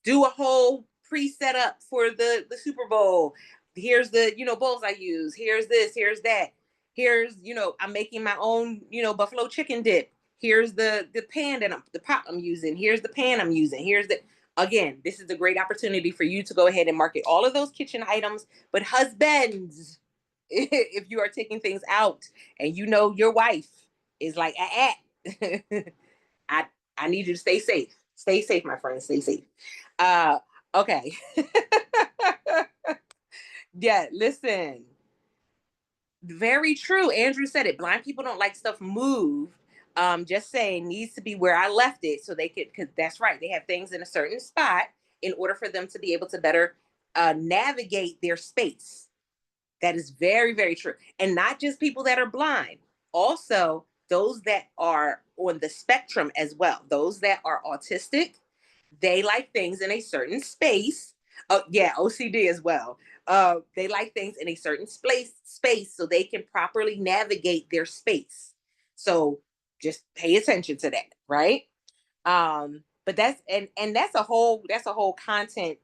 Do a whole pre-set up for the Super Bowl. Here's the bowls I use. Here's this. Here's that. Here's I'm making my own buffalo chicken dip. Here's the pan that the pot I'm using. Here's the pan I'm using. Here's the again. This is a great opportunity for you to go ahead and market all of those kitchen items. But husbands, if you are taking things out and your wife is like, I I need you to stay safe. Stay safe, my friend. Stay safe. Okay. Yeah, listen. Very true. Andrew said it. Blind people don't like stuff moved. Just saying needs to be where I left it so they could, because that's right. They have things in a certain spot in order for them to be able to better navigate their space. That is very, very true. And not just people that are blind, also those that are on the spectrum as well. Those that are autistic, they like things in a certain space. Oh, yeah, OCD as well. They like things in a certain space so they can properly navigate their space. So just pay attention to that, right? But that's a whole content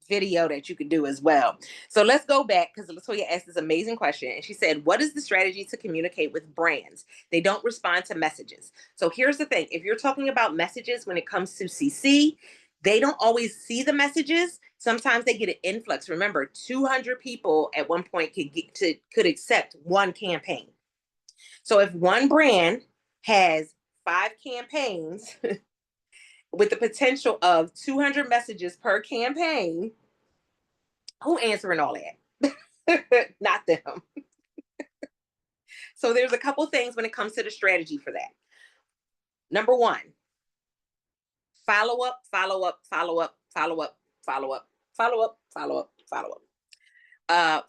video that you could do as well. So let's go back because Latoya asked this amazing question and she said, what is the strategy to communicate with brands? They don't respond to messages. So here's the thing. If you're talking about messages when it comes to CC, they don't always see the messages. Sometimes they get an influx. Remember, 200 people at one point could accept one campaign. So if one brand has 5 campaigns with the potential of 200 messages per campaign, who answering all that? Not them. So there's a couple things when it comes to the strategy for that. Number 1, follow up, follow up, follow up, follow up, follow up, follow up, follow up, follow up.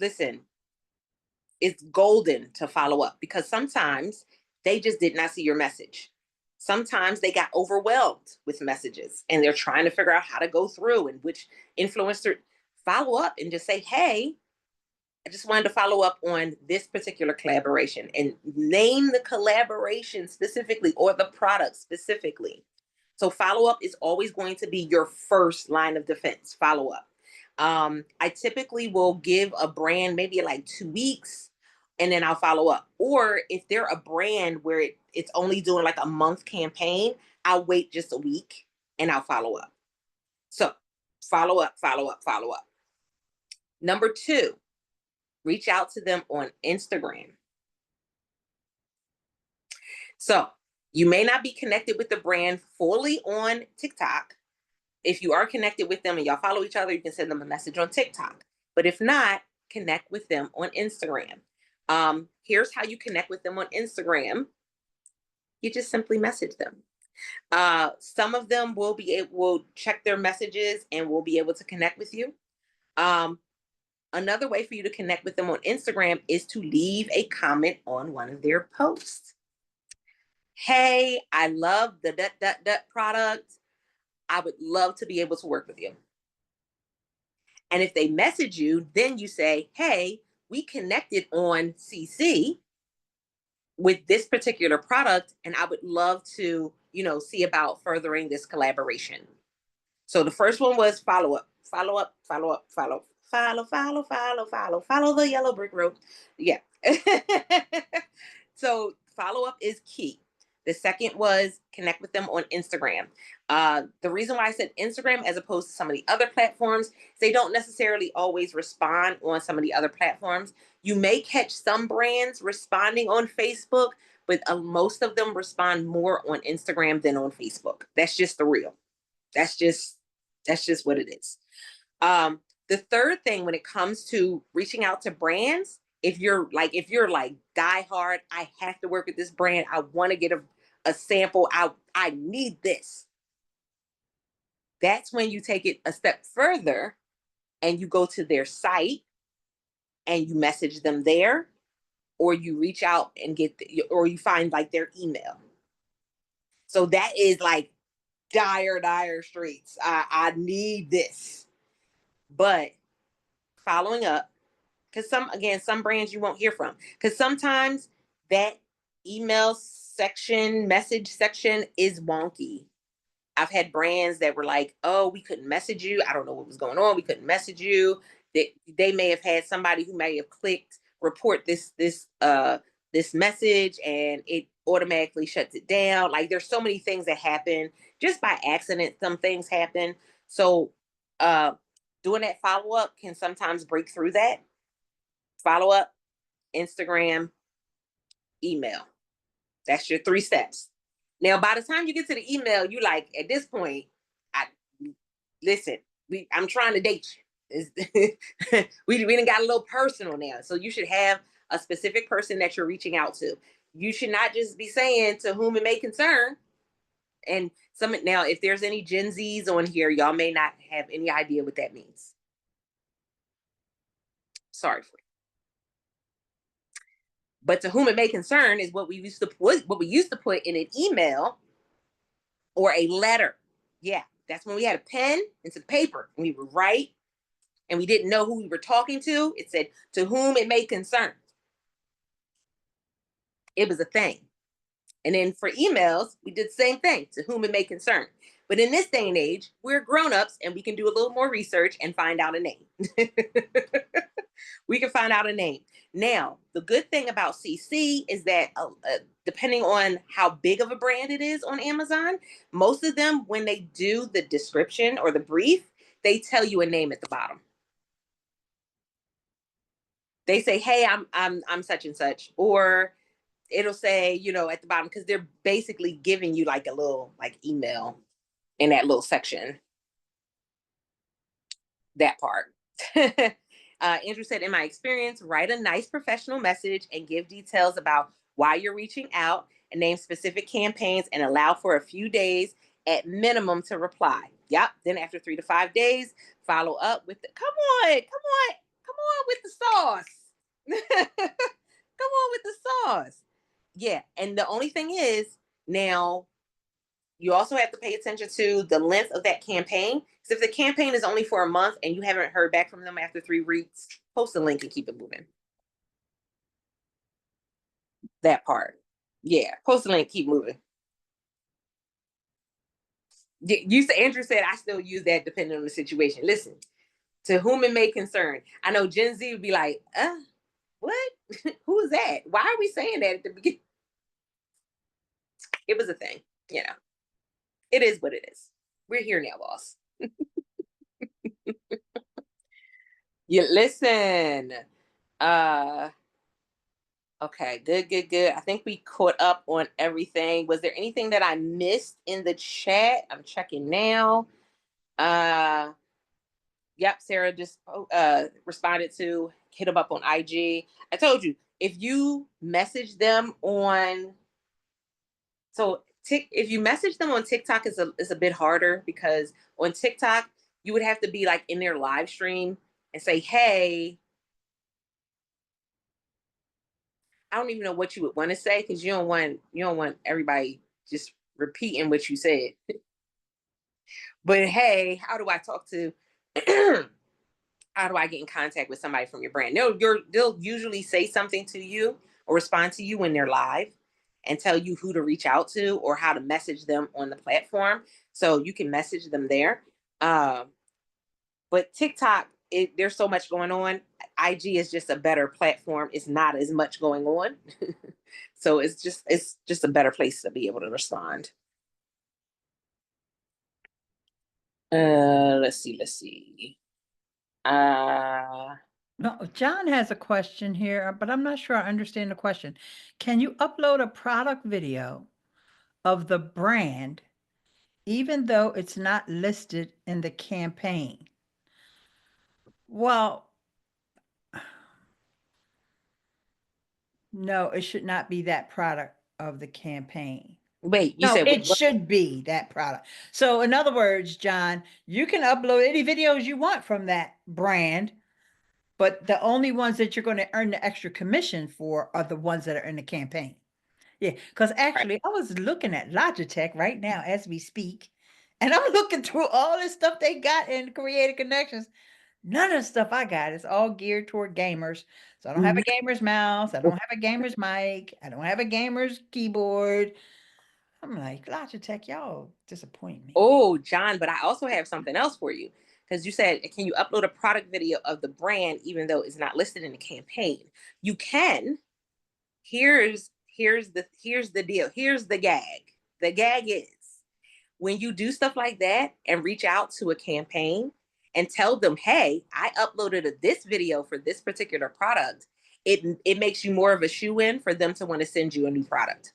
Listen, it's golden to follow up because sometimes they just did not see your message. Sometimes they got overwhelmed with messages and they're trying to figure out how to go through and which influencer. Follow up and just say, hey, I just wanted to follow up on this particular collaboration and name the collaboration specifically or the product specifically. So follow up is always going to be your first line of defense. Follow up. I typically will give a brand maybe like 2 weeks and then I'll follow up. Or if they're a brand where it's only doing like a month campaign, I'll wait just a week and I'll follow up. So follow up, follow up, follow up. Number 2, reach out to them on Instagram. So you may not be connected with the brand fully on TikTok. If you are connected with them and y'all follow each other, you can send them a message on TikTok. But if not, connect with them on Instagram. Here's how you connect with them on Instagram. You just simply message them. Some of them will check their messages and will be able to connect with you. Another way for you to connect with them on Instagram is to leave a comment on one of their posts. Hey, I love the product. I would love to be able to work with you. And if they message you, then you say, hey, we connected on CC with this particular product, and I would love to, see about furthering this collaboration. So the first one was follow up, follow up, follow up, follow, follow, follow, follow, follow, follow the yellow brick road. Yeah. So follow up is key. The second was connect with them on Instagram. The reason why I said Instagram as opposed to some of the other platforms is they don't necessarily always respond on some of the other platforms. You may catch some brands responding on Facebook, but most of them respond more on Instagram than on Facebook. That's just the real. That's just what it is. The third thing when it comes to reaching out to brands, if you're like die hard, I have to work with this brand. I want to get a sample. I need this. That's when you take it a step further and you go to their site and you message them there, or you reach out and or you find like their email. So that is like dire straits. I need this. But following up, because some brands you won't hear from. Because sometimes that email section, message section is wonky. I've had brands that were like, "Oh, we couldn't message you. I don't know what was going on. We couldn't message you." They may have had somebody who may have clicked report this message, and it automatically shuts it down. Like, there's so many things that happen just by accident. Some things happen. So uh doing that follow up can sometimes break through that. Follow up, Instagram, email. That's your 3 steps. Now, by the time you get to the email, you like, at this point, I listen, I'm trying to date you. We done got a little personal now. So you should have a specific person that you're reaching out to. You should not just be saying to whom it may concern. And some now, if there's any Gen Zs on here, y'all may not have any idea what that means. Sorry for you. But to whom it may concern is what we used to put in an email or a letter. Yeah, that's when we had a pen and some paper and we would write, and we didn't know who we were talking to. It said, to whom it may concern. It was a thing. And then for emails, we did the same thing, to whom it may concern. But in this day and age, we're grown-ups and we can do a little more research and find out a name. We can find out a name. Now, the good thing about CC is that depending on how big of a brand it is on Amazon, most of them, when they do the description or the brief, they tell you a name at the bottom. They say, "Hey, I'm such and such," or it'll say, at the bottom, because they're basically giving you like a little like email in that little section. That part. Andrew said, in my experience, write a nice professional message and give details about why you're reaching out, and name specific campaigns, and allow for a few days at minimum to reply. Yep. Then after 3 to 5 days, follow up with come on with the sauce. Come on with the sauce. Yeah. And the only thing is, now you also have to pay attention to the length of that campaign. Because if the campaign is only for a month and you haven't heard back from them after 3 weeks, post a link and keep it moving. That part. Yeah. Post a link, keep moving. Andrew said, I still use that depending on the situation. Listen, to whom it may concern. I know Gen Z would be like, what? Who is that? Why are we saying that at the beginning? It was a thing, It is what it is. We're here now, boss. You listen. Okay, good. I think we caught up on everything. Was there anything that I missed in the chat? I'm checking now. Yep, Sarah just responded to hit them up on IG. I told you, if you message them on if you message them on TikTok, is a bit harder, because on TikTok you would have to be like in their live stream and say, "Hey," I don't even know what you would want to say, because you don't want everybody just repeating what you said. But hey, how do I talk to? How do I get in contact with somebody from your brand? They'll usually say something to you or respond to you when they're live, and tell you who to reach out to or how to message them on the platform. So you can message them there. But TikTok, there's so much going on. IG is just a better platform. It's not as much going on. So it's just a better place to be able to respond. Let's see. No, John has a question here, but I'm not sure I understand the question. Can you upload a product video of the brand, even though it's not listed in the campaign? Well, no, it should not be that product of the campaign. Wait, you No, said it what? should be that product. So in other words, John, you can upload any videos you want from that brand, but the only ones that you're going to earn the extra commission for are the ones that are in the campaign. Yeah, because actually I was looking at Logitech right now as we speak, and I'm looking through all this stuff they got in Creative Connections. None of the stuff I got is all geared toward gamers. So I don't have Mhm. a gamer's mouse. I don't have a gamer's mic. I don't have a gamer's keyboard. I'm like, Logitech, y'all disappoint me. Oh, John, but I also have something else for you because you said, can you upload a product video of the brand even though it's not listed in the campaign? You can. Here's the deal. Here's the gag. The gag is when you do stuff like that and reach out to a campaign and tell them, hey, I uploaded this video for this particular product, it makes you more of a shoe in for them to want to send you a new product.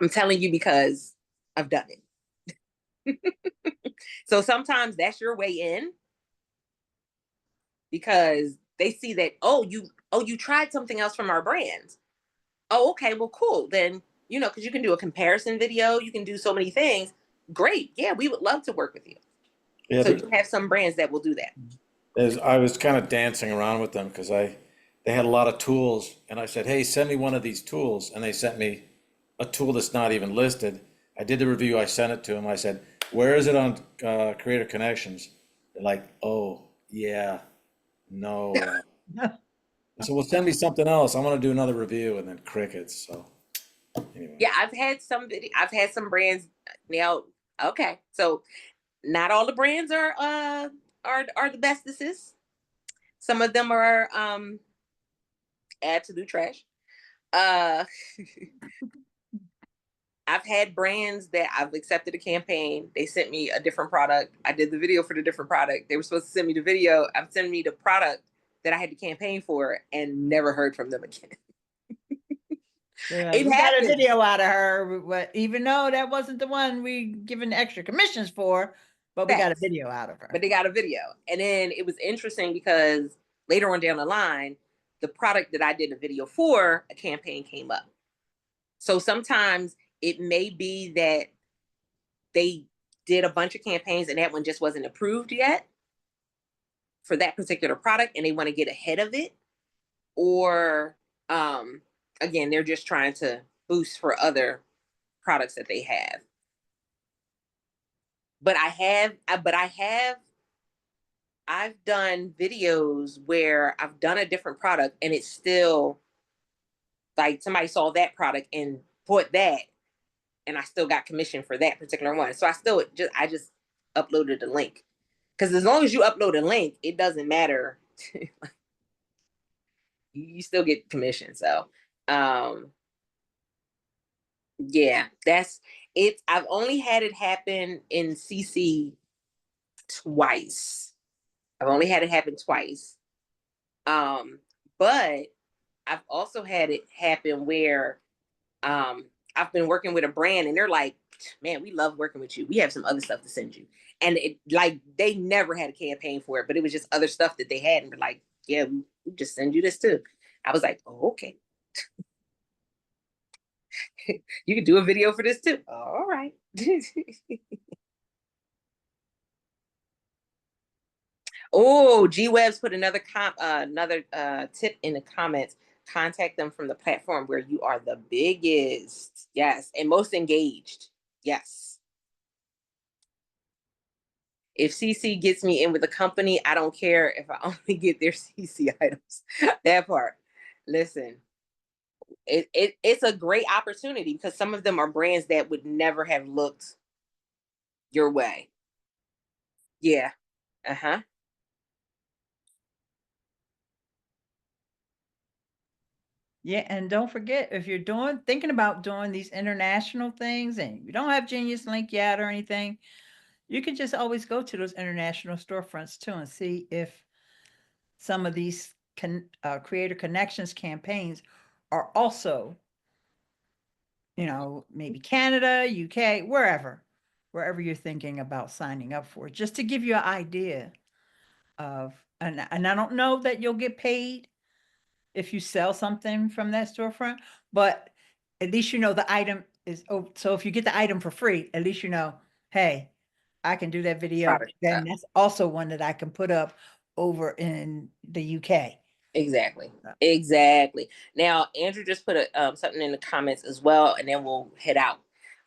I'm telling you because I've done it. So sometimes that's your way in because they see that, you tried something else from our brand. Oh, okay, well, cool. Then, because you can do a comparison video, you can do so many things. Great. Yeah, we would love to work with you. Yeah, So you have some brands that will do that. I was kind of dancing around with them because they had a lot of tools, and I said, "Hey, send me one of these tools," and they sent me a tool that's not even listed. I did the review, I sent it to them. I said, "Where is it on Creator Connections?" They're like, "Oh, yeah, no." I said, "Well, send me something else. I want to do another review," and then crickets. So anyway, Yeah, I've had some brands now. Okay, so not all the brands are the bestesses. Some of them are absolute trash. Uh I've had brands that I've accepted a campaign. They sent me a different product. I did the video for the different product. They were supposed to send me the video. I'm sending me the product that I had to campaign for and never heard from them again. They're like, It we got a happens. video out of her, but even though that wasn't the one we given extra commissions for, but we got a Facts. video out of her. But they got a video. And then it was interesting because later on down the line, the product that I did a video for, a campaign came up. So sometimes it may be that they did a bunch of campaigns and that one just wasn't approved yet for that particular product and they want to get ahead of it. Or again, they're just trying to boost for other products that they have. But I've done videos where I've done a different product and it's still like somebody saw that product and bought that and I still got commission for that particular one. So I just uploaded the link. Because as long as you upload a link, it doesn't matter. You still get commission. So yeah, that's it. I've only had it happen in CC twice. I've only had it happen twice. But I've also had it happen where I've been working with a brand and they're like, man, we love working with you. We have some other stuff to send you. And it like they never had a campaign for it, but it was just other stuff that they had and were like, yeah, we just send you this too. I was like, oh, okay. You can do a video for this too. All right. Oh, G Webs put another tip in the comments. Contact them from the platform where you are the biggest. Yes, and most engaged. Yes. If CC gets me in with a company, I don't care if I only get their CC items. That part. Listen, it's a great opportunity because some of them are brands that would never have looked your way. Yeah. Uh-huh. Yeah, and don't forget if you're thinking about doing these international things and you don't have Genius Link yet or anything, you can just always go to those international storefronts too and see if some of these creator connections campaigns are also, maybe Canada, UK, wherever you're thinking about signing up for, just to give you an idea of, and I don't know that you'll get paid if you sell something from that storefront, but at least you know the item is, oh, so if you get the item for free, at least hey, I can do that video, Product. then that's also one that I can put up over in the UK. Exactly. Exactly. Now, Andrew just put something in the comments as well, and then we'll head out.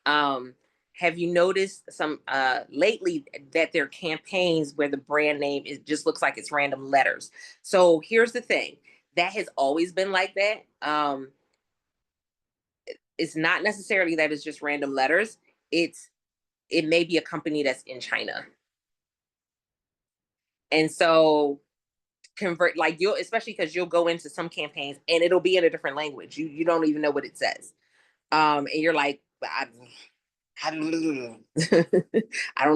Have you noticed some lately that there are campaigns where the brand name is just looks like it's random letters? So here's the thing. That has always been like that. It's not necessarily that it's just random letters. It may be a company that's in China. And so convert, like, you'll, especially because you'll go into some campaigns and it'll be in a different language. You don't even know what it says. And you're like, I don't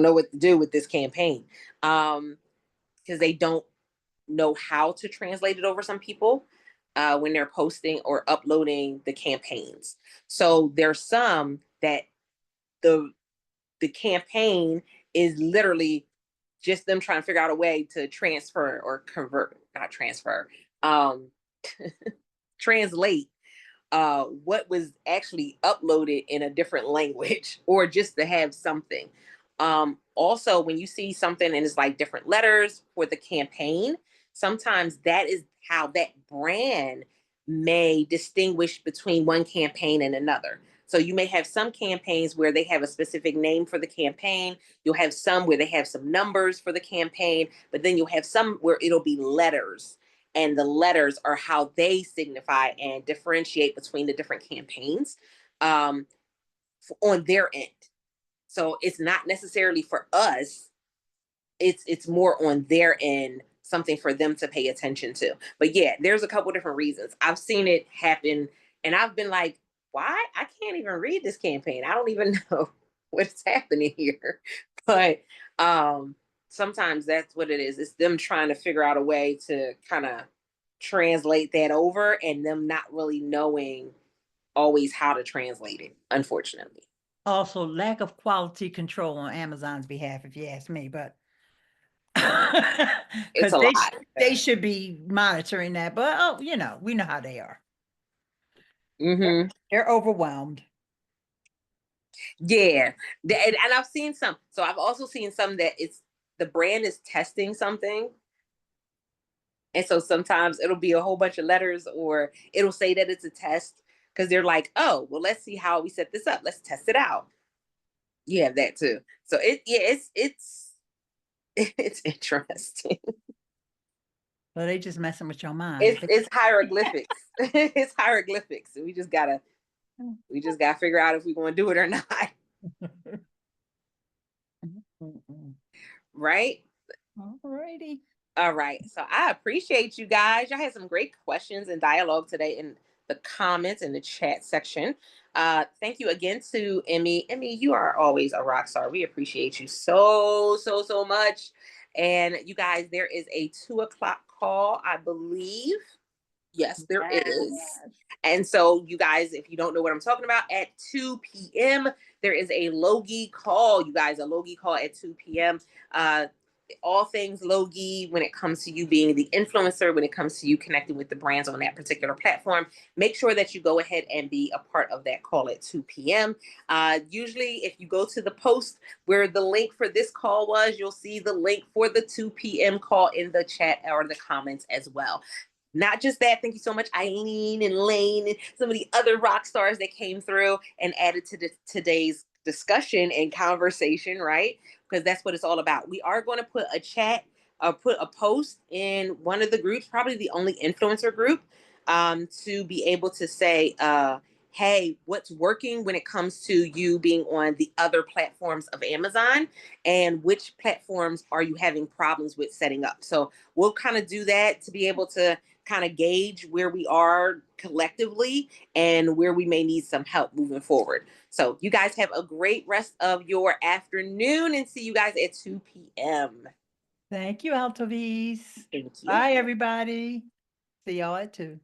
know what to do with this campaign. Because they don't know how to translate it over, some people, when they're posting or uploading the campaigns. So there's some that the campaign is literally just them trying to figure out a way to transfer or convert, not transfer, um, translate what was actually uploaded in a different language, or just to have something. Also, when you see something and it's like different letters for the campaign, sometimes that is how that brand may distinguish between one campaign and another. So you may have some campaigns where they have a specific name for the campaign. You'll have some where they have some numbers for the campaign, but then you'll have some where it'll be letters, and the letters are how they signify and differentiate between the different campaigns, on their end. So it's not necessarily for us. It's more on their end, something for them to pay attention to. But yeah, there's a couple different reasons. I've seen it happen, and I've been like, why? I can't even read this campaign. I don't even know what's happening here. But sometimes that's what it is. It's them trying to figure out a way to kind of translate that over, and them not really knowing always how to translate it, unfortunately. Also, lack of quality control on Amazon's behalf, if you ask me, but It's because a lot. they should be monitoring that. But oh, we know how they are. Mm-hmm. They're overwhelmed. Yeah. And I've seen some. So I've also seen some that it's the brand is testing something. And so sometimes it'll be a whole bunch of letters, or it'll say that it's a test because they're like, oh, well, let's see how we set this up. Let's test it out. You have that too. So it's it's interesting. So they just messing with your mind. It's hieroglyphics. It's hieroglyphics. We just gotta figure out if we want to do it or not. Right? All righty. All right. So I appreciate you guys. Y'all had some great questions and dialogue today in the comments in the chat section. Thank you again to Emmy. Emmy, you are always a rock star. We appreciate you so much. And you guys, there is a 2:00 call, I believe. Yes, there is. And so, you guys, if you don't know what I'm talking about, at 2 p.m., there is a Logie call. You guys, a Logie call at 2 p.m. All things Logie when it comes to you being the influencer, when it comes to you connecting with the brands on that particular platform. Make sure that you go ahead and be a part of that call at 2 p.m. Usually, if you go to the post where the link for this call was, you'll see the link for the 2 p.m. call in the chat or the comments as well. Not just that, thank you so much, Eileen and Lane and some of the other rock stars that came through and added to today's discussion and conversation, right? Because that's what it's all about. We are going to put a chat or put a post in one of the groups, probably the only influencer group, to be able to say, hey, what's working when it comes to you being on the other platforms of Amazon, and which platforms are you having problems with setting up? So we'll kind of do that to be able to kind of gauge where we are collectively and where we may need some help moving forward. So you guys have a great rest of your afternoon, and see you guys at 2 p.m. Thank you, Altovise. Thank you. Bye, everybody. See y'all at 2.